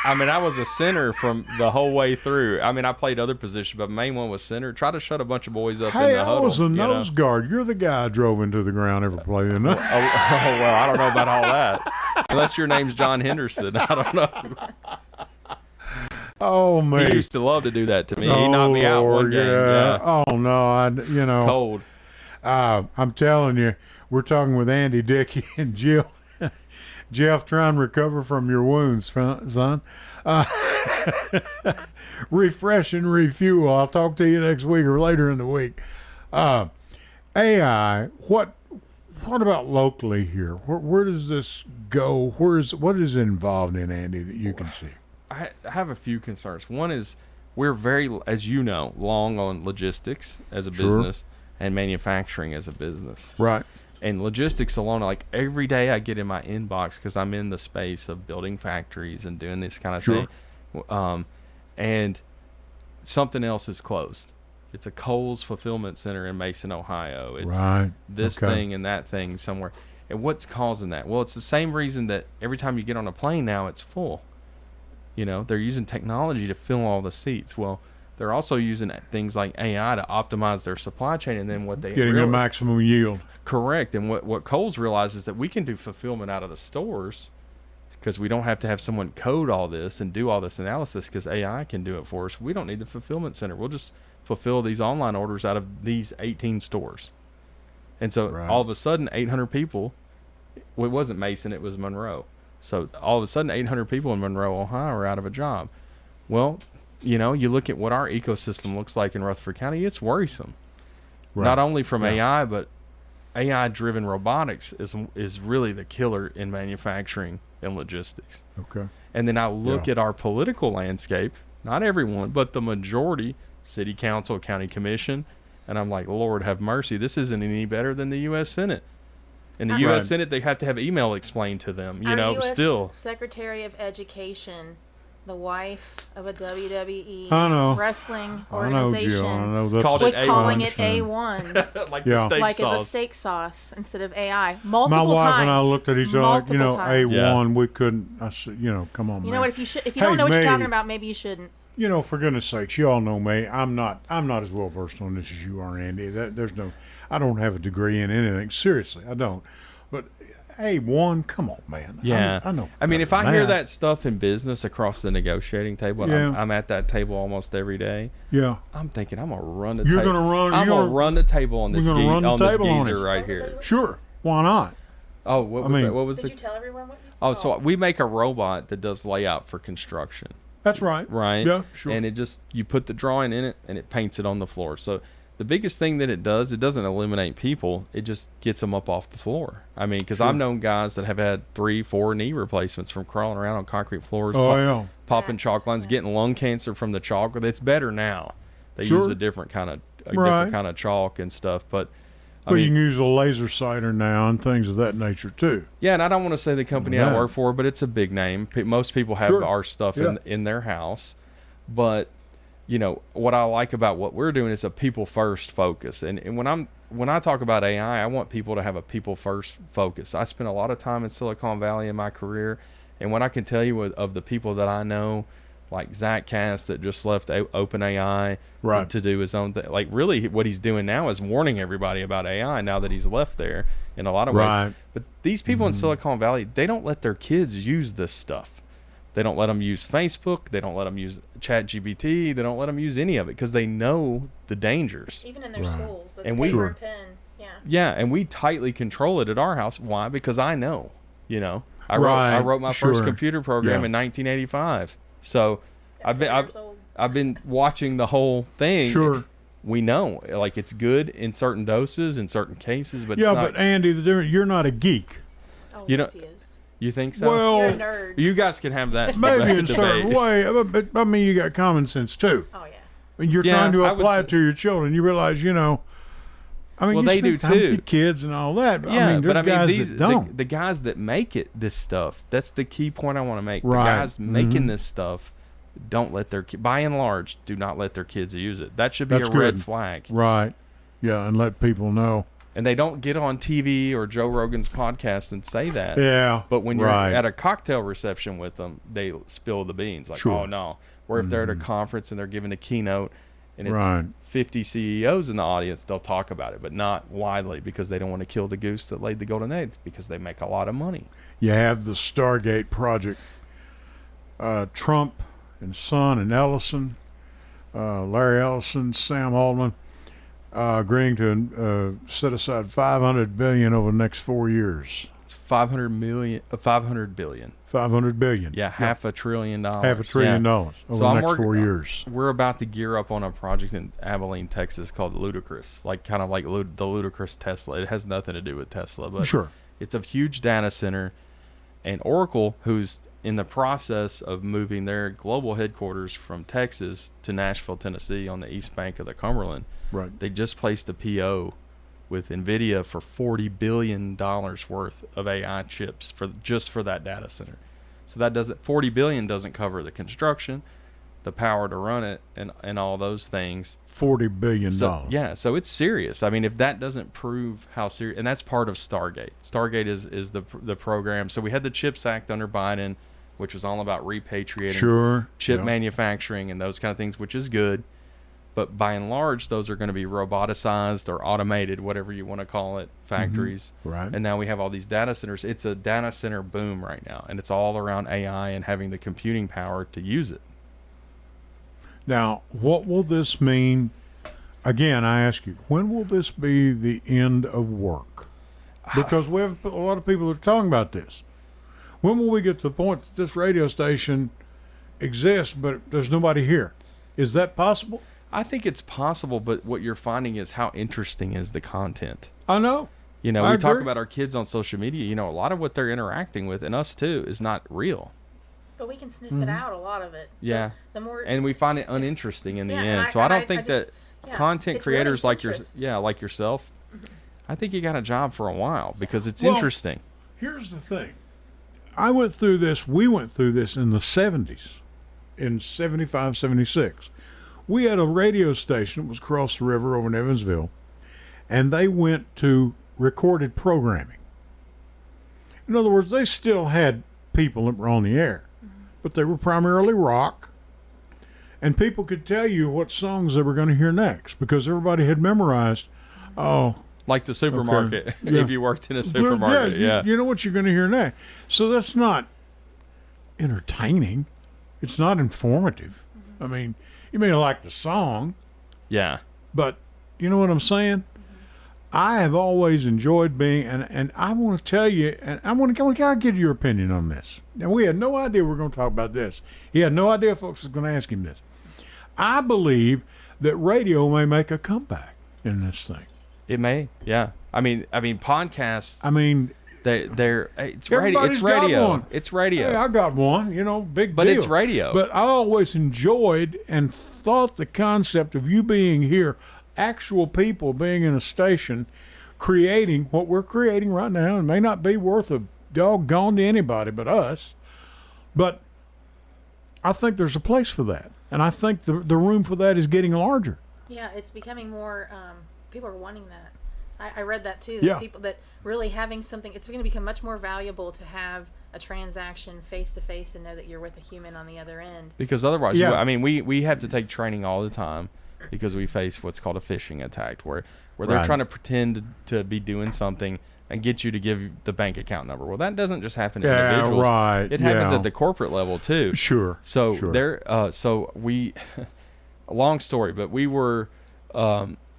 S1: I mean, I was a center from the whole way through. I mean, I played other positions, but the main one was center. Try to shut a bunch of boys up in the huddle.
S2: I was a nose guard. You're the guy I drove into the ground ever playing.
S1: Well, I don't know about all that. Unless your name's John Henderson. I don't know.
S2: Oh, man.
S1: He used to love to do that to me. He knocked me out one game. Yeah.
S2: Oh, no.
S1: Cold.
S2: I'm telling you, we're talking with Andy, Dickey, and Jill. Jeff, try and recover from your wounds, son. Refresh and refuel. I'll talk to you next week or later in the week. AI, what about locally here? Where does this go? What is involved in, Andy, that you can see?
S1: I have a few concerns. One is we're very, as you know, long on logistics as a business and manufacturing as a business.
S2: Right.
S1: And logistics alone, like every day I get in my inbox because I'm in the space of building factories and doing this kind of thing. And something else is closed. It's a Kohl's fulfillment center in Mason, Ohio. It's this thing and that thing somewhere. And what's causing that? Well, it's the same reason that every time you get on a plane now, it's full. You know, they're using technology to fill all the seats. Well, they're also using things like AI to optimize their supply chain, and then what they
S2: getting a maximum yield.
S1: Correct. And what Kohl's realizes is that we can do fulfillment out of the stores because we don't have to have someone code all this and do all this analysis because AI can do it for us. We don't need the fulfillment center. We'll just fulfill these online orders out of these 18 stores. And so all of a sudden 800 people, well, it wasn't Mason, it was Monroe. So all of a sudden 800 people in Monroe, Ohio are out of a job. Well, you know, you look at what our ecosystem looks like in Rutherford County, it's worrisome. Not only from AI, but AI-driven robotics is really the killer in manufacturing and logistics.
S2: Okay.
S1: And then I look at our political landscape, not everyone, but the majority, city council, county commission, and I'm like, Lord have mercy, this isn't any better than the U.S. Senate. In the U.S. Senate, they have to have email explained to them, you know,
S3: US
S1: still.
S3: Secretary of Education, the wife of a WWE wrestling
S2: I
S3: organization,
S2: know,
S3: was calling it A1.
S1: Like the steak
S3: like
S1: sauce.
S3: the steak sauce instead of AI. Multiple
S2: My wife
S3: times.
S2: and I looked at each other like, you know,
S3: times.
S2: A1, we couldn't, I said, you know, come on,
S3: You
S2: man.
S3: know what, if you don't know what you're talking about, maybe you shouldn't.
S2: You know, for goodness sakes, you all know me. I'm not as well versed on this as you are, Andy. I don't have a degree in anything. Seriously, I don't. But A1, come on, man.
S1: Yeah.
S2: I know.
S1: I mean, if I hear that stuff in business across the negotiating table, and I'm at that table almost every day.
S2: Yeah.
S1: I'm thinking I'm gonna run the
S2: You're
S1: table. I'm gonna run the table on this geezer right here.
S2: Sure. Why not?
S1: Oh, what was that? What was
S3: Did you tell everyone what you
S1: Oh, so we make a robot that does layout for construction.
S2: That's right.
S1: Right?
S2: Yeah, sure.
S1: And you put the drawing in it and it paints it on the floor. So the biggest thing that it does, it doesn't eliminate people. It just gets them up off the floor. I mean, because I've known guys that have had 3-4 knee replacements from crawling around on concrete floors, popping chalk lines, getting lung cancer from the chalk. It's better now. They use a different kind of chalk and stuff. But I mean,
S2: you can use a laser sighter now and things of that nature too.
S1: Yeah, and I don't want to say the company I work for, but it's a big name. Most people have our stuff in their house. But you know, what I like about what we're doing is a people first focus. And when I talk about AI, I want people to have a people first focus. I spent a lot of time in Silicon Valley in my career, and what I can tell you of the people that I know, like Zach Cass that just left OpenAI to do his own thing. Like really what he's doing now is warning everybody about AI now that he's left there in a lot of ways. But these people in Silicon Valley, they don't let their kids use this stuff. They don't let them use Facebook. They don't let them use ChatGPT. They don't let them use any of it because they know the dangers.
S3: Even in their schools, the
S1: and
S3: paper and pen.
S1: Yeah, and we tightly control it at our house. Why? Because I know. You know, I wrote my first computer program in 1985. So I've been watching the whole thing.
S2: Sure.
S1: We know, like it's good in certain doses, in certain cases, but it's not.
S2: But Andy, you're not a geek.
S3: Oh,
S1: you
S3: yes, he is.
S1: You think so?
S2: Well,
S3: you're a nerd.
S1: You guys can have that.
S2: Maybe in a
S1: debate.
S2: certain way, but I mean, you got common sense too.
S3: Oh yeah.
S2: And you're trying to apply it to your children. You realize, you know. I mean,
S1: well,
S2: you
S1: they do
S2: spend time with
S1: too.
S2: your kids and all that.
S1: Yeah,
S2: I mean, there's guys that don't.
S1: The guys that make this stuff. That's the key point I want to make.
S2: Right.
S1: The guys making this stuff don't let their by and large do not let their kids use it. That should be a red flag.
S2: Right. Yeah, and let people know.
S1: And they don't get on TV or Joe Rogan's podcast and say that.
S2: Yeah.
S1: But when you're at a cocktail reception with them, they spill the beans. Like, oh, no. Or if they're at a conference and they're giving a keynote and it's 50 CEOs in the audience, they'll talk about it, but not widely because they don't want to kill the goose that laid the golden egg because they make a lot of money.
S2: You have the Stargate project. Trump and Son and Ellison, Larry Ellison, Sam Altman, agreeing to set aside $500 billion over the next 4 years.
S1: It's 500 billion.
S2: 500 billion.
S1: Yeah, half a trillion dollars.
S2: Half a trillion
S1: Yeah.
S2: dollars over
S1: So
S2: the
S1: I'm
S2: next
S1: working-
S2: 4 years.
S1: We're about to gear up on a project in Abilene, Texas called Ludicrous, like kind of like the Ludicrous Tesla. It has nothing to do with Tesla, but
S2: Sure.
S1: it's a huge data center. And Oracle, who's in the process of moving their global headquarters from Texas to Nashville, Tennessee on the east bank of the Cumberland,
S2: Right.
S1: they just placed a PO with NVIDIA for $40 billion worth of AI chips for that data center. So that $40 billion doesn't cover the construction, the power to run it, and all those things.
S2: $40 billion.
S1: So, yeah, so it's serious. I mean, if that doesn't prove how serious, and that's part of Stargate. Stargate is the program. So we had the CHIPS Act under Biden, which was all about repatriating
S2: Sure.
S1: chip
S2: Yeah.
S1: manufacturing and those kind of things, which is good. But by and large, those are going to be roboticized or automated, whatever you want to call it, factories.
S2: Right.
S1: And now we have all these data centers. It's a data center boom right now, and it's all around AI and having the computing power to use it.
S2: Now, what will this mean? Again, I ask you, when will this be the end of work? Because we have a lot of people that are talking about this. When will we get to the point that this radio station exists, but there's nobody here? Is that possible?
S1: I think it's possible, but what you're finding is how interesting is the content.
S2: I know.
S1: You know,
S2: I
S1: we talk
S2: agree.
S1: about our kids on social media. You know, a lot of what they're interacting with, and us too, is not real.
S3: But we can sniff it out, a lot of it.
S1: Yeah.
S3: The more
S1: And we find it uninteresting in the
S3: Yeah,
S1: end.
S3: and
S1: So I don't think that
S3: just- yeah,
S1: content
S3: it's ruining
S1: creators like
S3: interest.
S1: like yourself, I think you got a job for a while because it's
S2: Well,
S1: interesting.
S2: Here's the thing. We went through this in the 70s, in 75, 76. We had a radio station that was across the river over in Evansville, and they went to recorded programming. In other words, they still had people that were on the air, but they were primarily rock, and people could tell you what songs they were going to hear next because everybody had memorized,
S1: Like the supermarket,
S2: Yeah.
S1: if you worked in a supermarket. Yeah.
S2: You know what you're going to hear next. So that's not entertaining. It's not informative. I mean, you may like the song,
S1: Yeah.
S2: but you know what I'm saying? I have always enjoyed being, and I want to tell you, and I want to get your opinion on this. Now, we had no idea we were going to talk about this. He had no idea folks was going to ask him this. I believe that radio may make a comeback in this thing.
S1: It may. Yeah. I mean, podcasts.
S2: I mean,
S1: It's radio.
S2: everybody's
S1: It's
S2: got
S1: radio.
S2: one.
S1: It's radio.
S2: Hey, I got one, big
S1: But
S2: deal.
S1: it's radio.
S2: But I always enjoyed and thought the concept of you being here, actual people being in a station, creating what we're creating right now, and may not be worth a doggone to anybody but us. But I think there's a place for that. And I think the room for that is getting larger.
S3: Yeah, it's becoming more. People are wanting that. I read that too.
S2: Yeah.
S3: People that really having something. It's going to become much more valuable to have a transaction face to face and know that you're with a human on the other end.
S1: Because otherwise,
S2: Yeah.
S1: we have to take training all the time because we face what's called a phishing attack, where they're
S2: Right.
S1: trying to pretend to be doing something and get you to give the bank account number. Well, that doesn't just happen to
S2: Yeah,
S1: individuals.
S2: right,
S1: It happens
S2: yeah.
S1: at the corporate level too.
S2: Sure.
S1: So
S2: sure.
S1: so we, a long story, but we were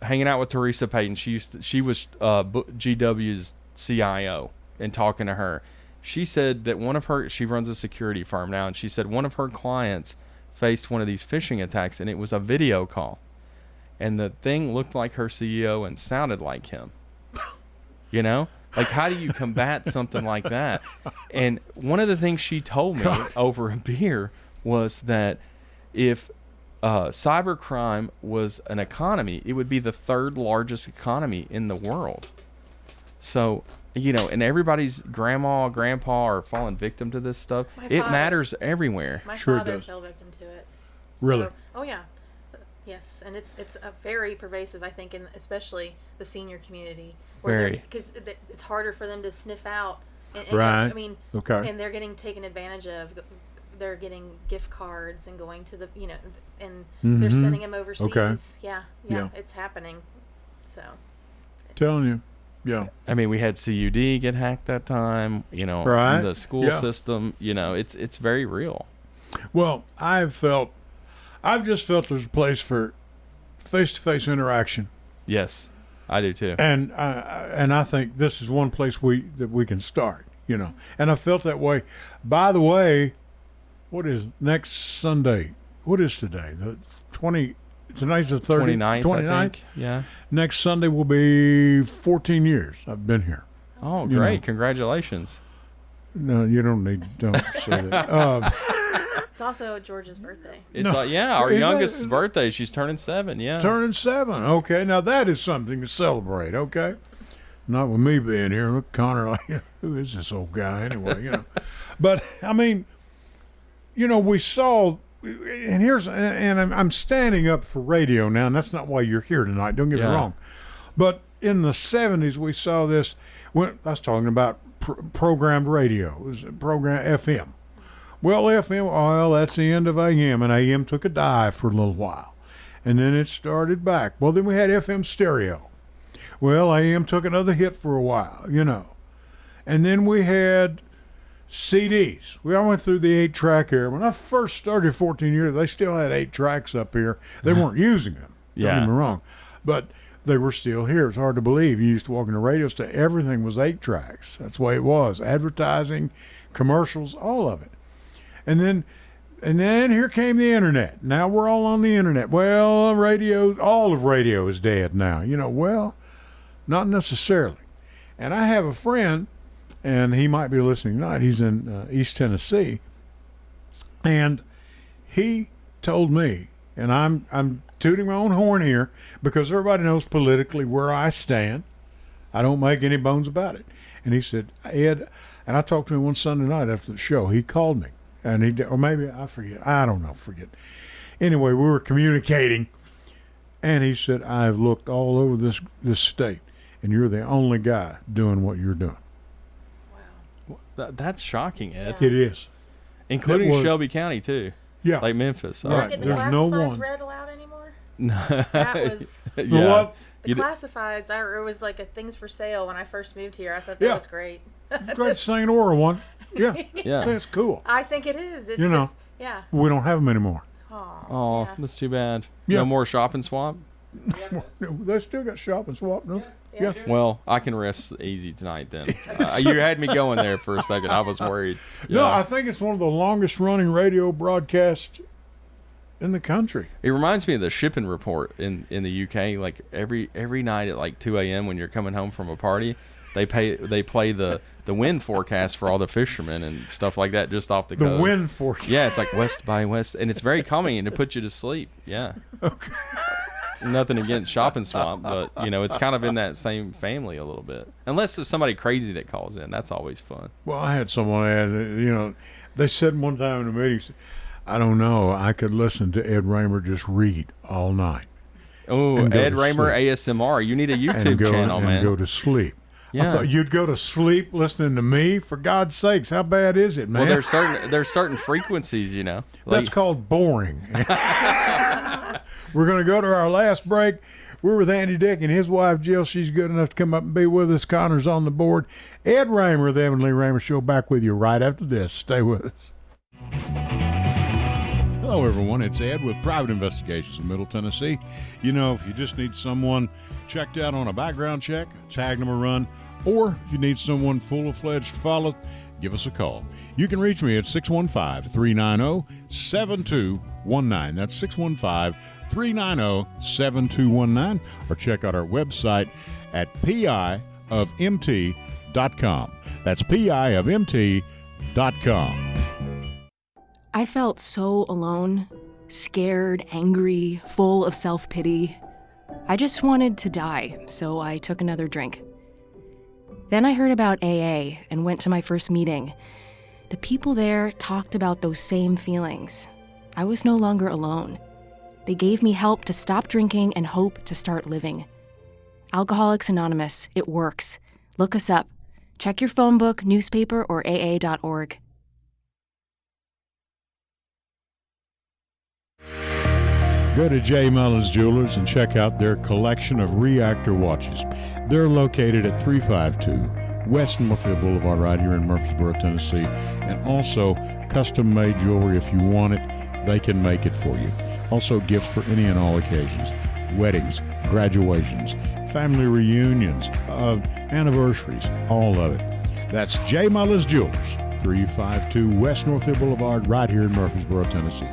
S1: hanging out with Teresa Payton. She was GW's CIO, and talking to her. She said that she runs a security firm now, and she said one of her clients faced one of these phishing attacks, and it was a video call, and the thing looked like her CEO and sounded like him. You know? Like, how do you combat something like that? And one of the things she told me over a beer was that if cybercrime was an economy, it would be the third largest economy in the world. So, and everybody's grandma, grandpa are falling victim to this stuff. It
S3: father-
S1: matters everywhere.
S3: My
S2: Sure it
S3: father
S2: does.
S3: fell victim to it.
S2: Really?
S3: Oh yeah. Yes, and it's a very pervasive, I think, in especially the senior community.
S1: Very.
S3: Because it's harder for them to sniff out. And,
S2: Right.
S3: I mean,
S2: Okay.
S3: and they're getting taken advantage of. They're getting gift cards and going to the, and they're sending them overseas.
S2: Mm-hmm. Okay.
S3: Yeah,
S2: Yeah.
S3: it's happening. So.
S2: Telling you. Yeah.
S1: I mean, we had CUD get hacked that time,
S2: Right.
S1: the school
S2: Yeah.
S1: system, it's very real.
S2: Well, I've just felt there's a place for face-to-face interaction.
S1: Yes. I do too.
S2: And I think this is one place that we can start, you know. And I felt that way. By the way, what is next Sunday? What is today? The 20. Tonight's the
S1: 29th,
S2: 29th.
S1: I think. Yeah.
S2: Next Sunday will be 14 years I've been here.
S1: Oh,
S2: You
S1: great!
S2: know.
S1: Congratulations.
S2: No, you don't say that.
S3: It's also George's birthday.
S1: It's
S2: No.
S1: our
S2: Is that-
S1: youngest's birthday. She's turning 7. Yeah.
S2: Turning 7. Okay, now that is something to celebrate. Okay, not with me being here. Look, Connor, like, who is this old guy anyway? You know, but I mean, you know, we saw, and I'm standing up for radio now, and that's not why you're here tonight. Don't get me
S1: Yeah.
S2: wrong, but in the 70s we saw this. When I was talking about programmed radio, it was program FM. Well, FM, well, that's the end of AM, and AM took a dive for a little while. And then it started back. Well, then we had FM stereo. Well, AM took another hit for a while, you know. And then we had CDs. We all went through the 8-track era. When I first started 14 years, they still had 8 tracks up here. They weren't using them. Don't
S1: Yeah.
S2: get me wrong. But they were still here. It's hard to believe. You used to walk in the radio station, everything was 8 tracks. That's the way it was. Advertising, commercials, all of it. And then here came the internet. Now we're all on the internet. Well, all of radio is dead now. You know, well, not necessarily. And I have a friend, and he might be listening tonight. He's in East Tennessee, and he told me, and I'm tooting my own horn here because everybody knows politically where I stand. I don't make any bones about it. And he said, Ed, and I talked to him one Sunday night after the show. He called me. And or maybe I forget. I don't know. Forget. Anyway, we were communicating, and he said, "I've looked all over this state, and you're the only guy doing what you're doing."
S1: That's shocking, Ed.
S2: It is,
S1: Including
S2: That was-
S1: Shelby County too,
S2: yeah.
S1: like Memphis.
S2: Right.
S3: Get the
S2: There's no
S3: classifieds
S2: one.
S3: read aloud anymore?
S1: No.
S3: That was
S2: The
S1: yeah.
S2: what?
S3: the
S1: You d-
S3: classifieds. It was like a things for sale when I first moved here. I thought that
S2: Yeah.
S3: was great.
S2: Great St. Aura one. Yeah,
S1: Yeah.
S2: that's cool.
S3: I think it is. It's
S2: You know.
S3: just yeah.
S2: We don't have them anymore.
S1: Oh,
S3: yeah.
S1: that's too bad.
S2: Yeah.
S1: No more shop and swap.
S2: They still got shop and swap, no? Yeah.
S1: Well, I can rest easy tonight then. You had me going there for a second. I was worried.
S2: No,
S1: Yeah.
S2: I think it's one of the longest running radio broadcasts in the country.
S1: It reminds me of the shipping report in the UK. Like every night at like 2 a.m. when you're coming home from a party, they play the wind forecast for all the fishermen and stuff like that just off the
S2: The
S1: coast.
S2: wind forecast.
S1: Yeah, it's like west by west, and it's very calming and to put you to sleep. Yeah.
S2: Okay.
S1: Nothing against Shop and Swamp, but it's kind of in that same family a little bit. Unless it's somebody crazy that calls in, that's always fun.
S2: Well, I had someone add, they said one time in a meeting, I don't know, I could listen to Ed Raymer just read all night.
S1: Oh,
S2: And go
S1: Ed
S2: to
S1: Raymer
S2: sleep.
S1: ASMR. You need a
S2: And
S1: YouTube channel, man.
S2: go to sleep.
S1: Yeah.
S2: I thought you'd go to sleep listening to me. For God's sakes, how bad is it, man?
S1: Well, there's certain frequencies, Like,
S2: That's called boring. We're going to go to our last break. We're with Andy Dick and his wife, Jill. She's good enough to come up and be with us. Connor's on the board. Ed Raymer, the Evan Lee Raymer Show, back with you right after this. Stay with us. Hello, everyone. It's Ed with Private Investigations in Middle Tennessee. If you just need someone checked out on a background check, tag them a run, or if you need someone full-fledged to follow, give us a call. You can reach me at 615-390-7219. That's 615-390-7219. Or check out our website at piofmt.com. That's piofmt.com.
S5: I felt so alone, scared, angry, full of self-pity. I just wanted to die, so I took another drink. Then I heard about AA and went to my first meeting. The people there talked about those same feelings. I was no longer alone. They gave me help to stop drinking and hope to start living. Alcoholics Anonymous, it works. Look us up. Check your phone book, newspaper, or AA.org.
S2: Go to J. Mullins Jewelers and check out their collection of reactor watches. They're located at 352 West Northfield Boulevard right here in Murfreesboro, Tennessee. And also custom-made jewelry if you want it, they can make it for you. Also gifts for any and all occasions. weddings, graduations, family reunions, anniversaries, all of it. That's J. Mullis Jewelers, 352 West Northfield Boulevard, right here in Murfreesboro, Tennessee.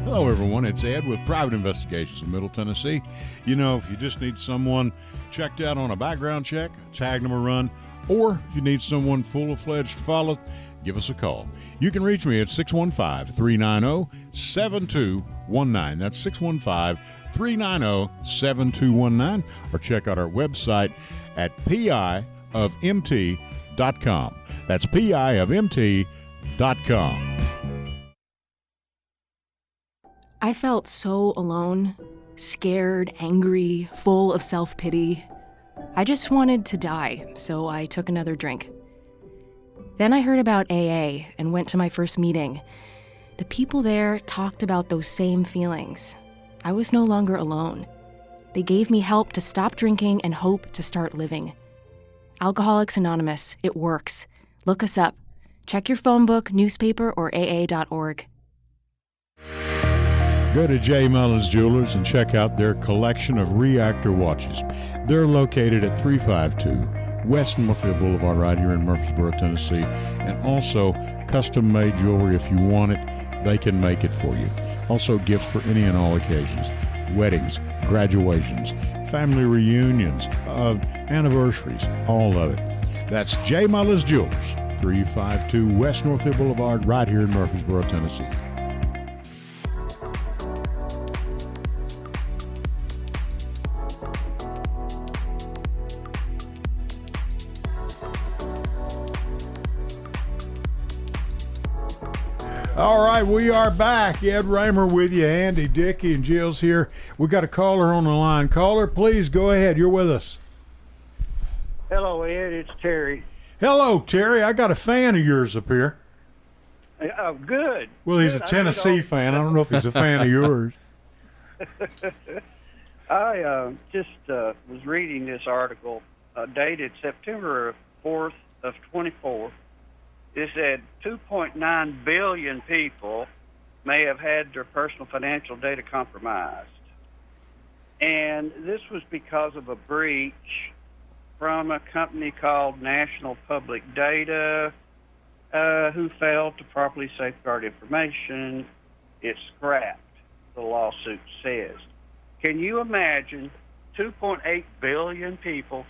S2: Hello, everyone. It's Ed with Private Investigations in Middle Tennessee. You know, if you just need someone checked out on a background check, a tag number run, or if you need someone full-fledged to follow, give us a call. You can reach me at 615-390-7219. That's 615-390-7219. Or check out our website at piofmt.com. That's piofmt.com.
S5: I felt so alone, scared, angry, full of self-pity. I just wanted to die, so I took another drink. Then I heard about AA and went to my first meeting. The people there talked about those same feelings. I was no longer alone. They gave me help to stop drinking and hope to start living. Alcoholics Anonymous, it works. Look us up. Check your phone book, newspaper, or aa.org.
S2: Go to J. Mullins Jewelers and check out their collection of reactor watches. They're located at 352 West Northfield Boulevard, right here in Murfreesboro, Tennessee. And also, custom-made jewelry. If you want it, they can make it for you. Also, gifts for any and all occasions. Weddings, graduations, family reunions, anniversaries, all of it. That's J. Mullins Jewelers, 352 West Northfield Boulevard, right here in Murfreesboro, Tennessee. All right, we are back. Ed Raymer with you. Andy, Dickie, and Jill's here. We got a caller on the line. Caller, please go ahead. You're with us.
S7: Hello, Ed. It's Terry.
S2: Hello, Terry. I got a fan of yours up here.
S7: Oh, good.
S2: Well, he's
S7: Good.
S2: a Tennessee fan. I don't know if he's a fan of yours.
S7: I just was reading this article dated September 4th of 24. It said 2.9 billion people may have had their personal financial data compromised. And this was because of a breach from a company called National Public Data, who failed to properly safeguard information. It scrapped, the lawsuit says. Can you imagine 2.8 billion people?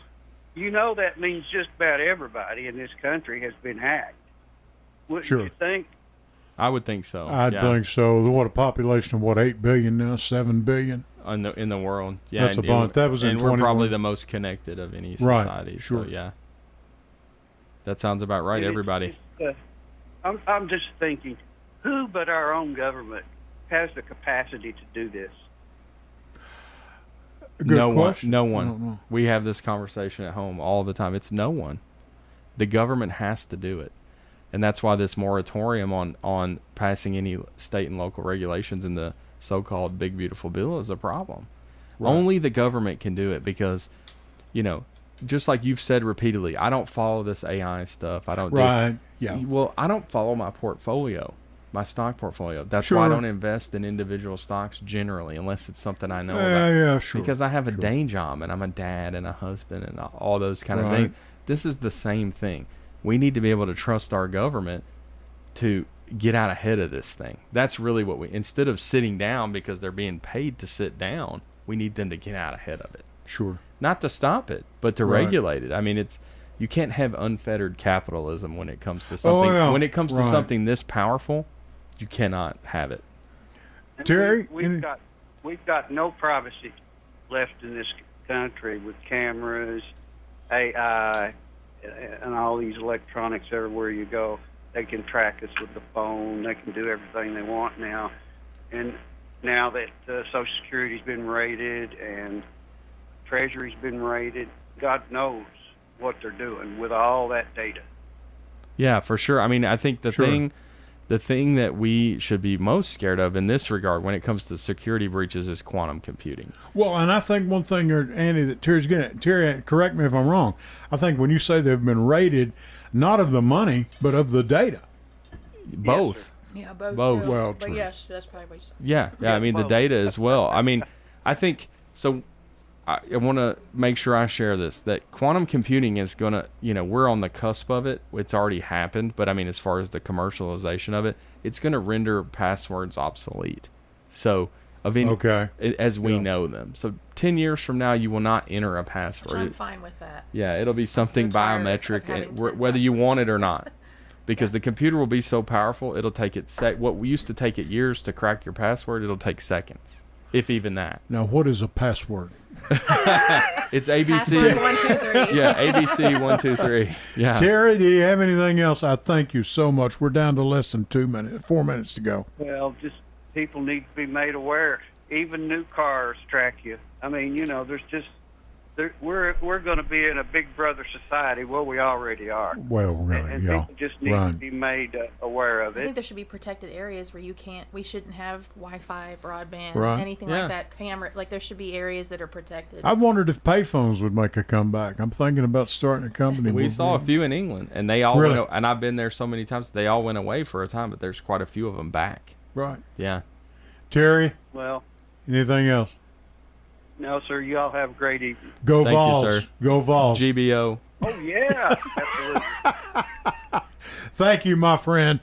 S7: You know that means just about everybody in this country has been hacked. Wouldn't
S2: Sure.
S7: you think?
S1: I would think so.
S2: I think so. What, a population of, 8 billion now? 7 billion?
S1: In the world. Yeah,
S2: That's a bunch. That was in
S1: and we're
S2: 21.
S1: probably the most connected of any
S2: Right,
S1: society.
S2: sure.
S1: So, yeah. That sounds about right, everybody.
S7: I'm just thinking, who but our own government has the capacity to do this?
S2: Good
S1: No
S2: question.
S1: one. No
S2: I
S1: one.
S2: don't know.
S1: We have this conversation at home all the time. It's no one. The government has to do it. And that's why this moratorium on passing any state and local regulations in the so-called Big Beautiful Bill is a problem.
S2: Right.
S1: Only the government can do it because, just like you've said repeatedly, I don't follow this AI stuff. I don't
S2: Right, yeah.
S1: Well, I don't follow my portfolio, my stock portfolio. That's
S2: Sure.
S1: why I don't invest in individual stocks generally, unless it's something I know
S2: Yeah,
S1: about.
S2: yeah, sure.
S1: Because I have a day job and I'm a dad and a husband and all those kind of
S2: Right.
S1: things. This is the same thing. We need to be able to trust our government to get out ahead of this thing. That's really what instead of sitting down because they're being paid to sit down, we need them to get out ahead of it.
S2: Sure.
S1: Not to stop it, but to
S2: Right.
S1: regulate it. I mean, you can't have unfettered capitalism when it comes to something.
S2: yeah.
S1: When it comes to
S2: Right.
S1: something this powerful, you cannot have it.
S7: And
S2: Terry,
S7: we've got no privacy left in this country with cameras, AI, and all these electronics everywhere you go. They can track us with the phone. They can do everything they want now. And now that Social Security's been raided and Treasury's been raided, God knows what they're doing with all that data.
S1: Yeah, for sure. I mean, I think the
S2: Sure.
S1: thing that we should be most scared of in this regard when it comes to security breaches is quantum computing.
S2: Well, and I think one thing, Andy, that Terry's getting at, Terry, correct me if I'm wrong. I think when you say they've been raided, not of the money, but of the data.
S1: Both.
S3: Yeah, both.
S1: Both.
S3: too.
S2: Well,
S3: But
S2: true.
S3: yes, that's probably what you said.
S1: Yeah,
S7: Yeah,
S1: I mean the
S7: both.
S1: data as well. I mean, I think so. I want to make sure I share this, that quantum computing is going to, we're on the cusp of it. It's already happened, but I mean, as far as the commercialization of it, it's going to render passwords obsolete. So,
S2: Okay.
S1: as we
S2: Yeah.
S1: know them. So, 10 years from now, you will not enter a
S3: Which
S1: password.
S3: I'm fine with that.
S1: Yeah, it'll be something
S3: tired of
S1: biometric,
S3: having
S1: and
S3: 10
S1: whether you
S3: passwords.
S1: want it or not. Because the computer will be so powerful, it'll take it what we used to take it years to crack your password, it'll take seconds, if even that.
S2: Now, what is a password?
S1: It's ABC.
S3: Password 1, 2, 3.
S1: Yeah, ABC 1, 2, 3. Yeah.
S2: Terry, do you have anything else? I thank you so much. We're down to less than 4 minutes to go.
S7: Well, just people need to be made aware. Even new cars track you. I mean, there's just we're going to be in a big brother society. Well, we already are.
S2: Well, really,
S7: And
S2: yeah.
S7: people just need to
S2: Right.
S7: be made aware of
S3: I think
S7: it.
S3: there should be protected areas where we shouldn't have Wi-Fi, broadband,
S2: Right.
S3: anything
S1: Yeah.
S3: like that. Camera, like there should be areas that are protected.
S2: I wondered if payphones would make a comeback. I'm thinking about starting a company.
S1: We saw a few in England, and they all
S2: Really?
S1: and I've been there so many times, they all went away for a time, but there's quite a few of them back.
S2: Right.
S1: Yeah.
S2: Terry,
S7: Well,
S2: anything else?
S7: no, sir. You all have a great evening.
S2: Go
S1: Thank you,
S2: Vols.
S1: sir.
S2: Go Vols.
S1: GBO.
S7: Oh yeah, absolutely.
S2: Thank you, my friend.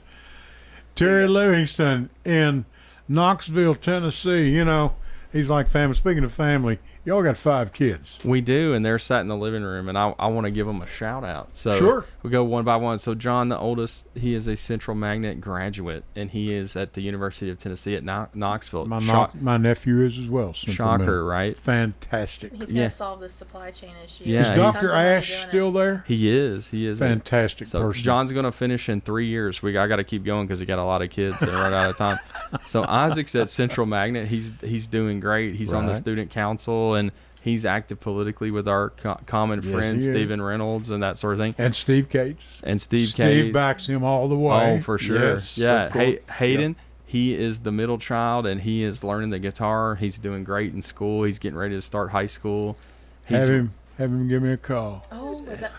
S2: Terry Livingston in Knoxville, Tennessee. He's like family. Speaking of family, y'all got 5 kids.
S1: We do, and they're sat in the living room, and I want to give them a shout out. So
S2: Sure.
S1: we go one by one. So John, the oldest, he is a Central Magnet graduate, and he is at the University of Tennessee at Knoxville.
S2: My nephew is as well. Central
S1: Shocker,
S2: Middle.
S1: right?
S2: Fantastic.
S3: He's going to
S1: Yeah.
S3: solve this supply chain issue.
S1: Yeah,
S2: Is
S1: he-
S3: Tons
S2: Dr.
S3: of money
S2: Ash
S3: doing it.
S2: still there?
S1: He is.
S2: Fantastic
S1: So
S2: person.
S1: John's going to finish in 3 years. I got to keep going because he got a lot of kids and run out of time. So Isaac's at Central Magnet. He's doing great. He's on the
S2: Right.
S1: student council, and he's active politically with our common
S2: Yes,
S1: friend
S2: he is.
S1: Stephen Reynolds and that sort of thing.
S2: And Steve Cates.
S1: And Steve
S2: Steve
S1: Cates.
S2: backs him all the way.
S1: Oh, for sure.
S2: Yes,
S1: yeah.
S2: of course.
S1: Hayden, he is the middle child, and he is learning the guitar. He's doing great in school. He's getting ready to start high school. He's,
S2: Have him give me a call.
S3: Oh, is that?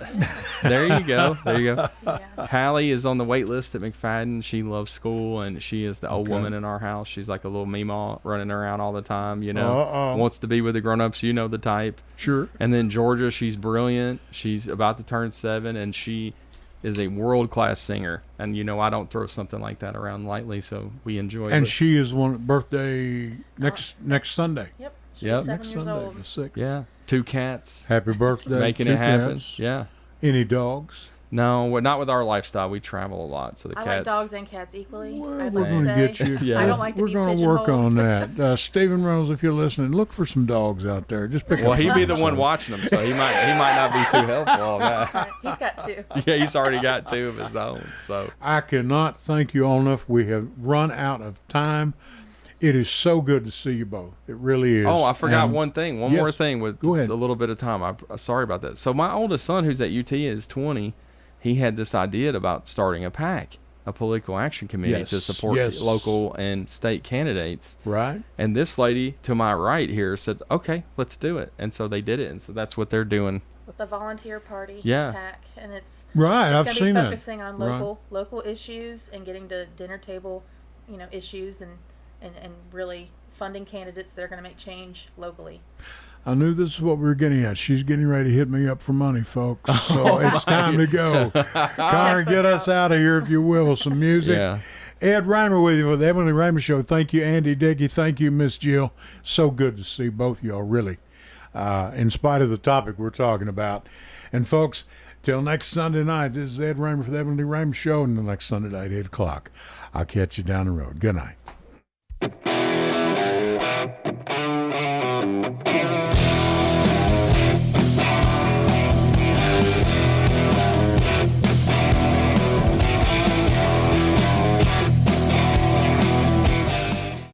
S1: There you go. There you go.
S3: Yeah.
S1: Hallie is on the wait list at McFadden. She loves school, and she is the old
S2: Okay.
S1: woman in our house. She's like a little meemaw running around all the time,
S2: Uh-oh.
S1: wants to be with the grown-ups, the type.
S2: Sure.
S1: And then Georgia, she's brilliant. She's about to turn 7, and she is a world-class singer. And, I don't throw something like that around lightly, so we enjoy it.
S2: And she is one birthday next Sunday.
S3: Yep. She's
S1: Yep.
S3: 7
S2: Next
S3: years
S2: Sunday,
S3: old.
S2: the 6th.
S1: Yeah. 2 cats.
S2: Happy birthday.
S1: Making
S2: 2
S1: it happen.
S2: cats.
S1: Yeah.
S2: Any dogs?
S1: No, not with our lifestyle. We travel a lot, so the
S3: I
S1: cats.
S3: like dogs and cats equally.
S2: Well,
S3: I'd
S2: we're
S3: like to
S2: going to
S3: say.
S2: get you.
S1: Yeah.
S3: I don't like to
S2: We're
S3: be
S2: going to work
S3: pigeonholed.
S2: on that. Stephen Reynolds, if you're listening, look for some dogs out there. Just pick
S1: Well,
S2: up
S1: he'd
S2: some
S1: be the
S2: of
S1: one
S2: them.
S1: watching them, so he might not be too helpful on that.
S3: Right, he's got 2.
S1: Yeah, he's already got 2 of his own. So
S2: I cannot thank you all enough. We have run out of time. It is so good to see you both. It really is.
S1: I forgot
S2: And
S1: one thing. One
S2: yes.
S1: more thing with
S2: Go ahead.
S1: a little bit of time. I'm sorry about that. So my oldest son, who's at UT, is 20. He had this idea about starting a PAC, a political action committee to
S2: Yes,
S1: support
S2: yes.
S1: local and state candidates.
S2: Right?
S1: And this lady to my right here said, "Okay, let's do it." And so they did it. And so that's what they're doing.
S3: With the volunteer party
S1: Yeah.
S3: pack, and it's
S2: Right. I've
S3: going to
S2: seen
S3: be
S2: that.
S3: focusing on
S2: Right.
S3: local issues and getting to dinner table, issues and really funding candidates that are going to make change locally.
S2: I knew this is what we were getting at. She's getting ready to hit me up for money, folks. So it's time to go. Connor, get us out of here, if you will, with some music.
S1: Yeah.
S2: Ed Raymer with you for the Emily Raymer Show. Thank you, Andy Dickey. Thank you, Miss Jill. So good to see both of y'all, really, in spite of the topic we're talking about. And, folks, till next Sunday night, this is Ed Raymer for the Emily Raymer Show, and the next Sunday night, 8 o'clock. I'll catch you down the road. Good night.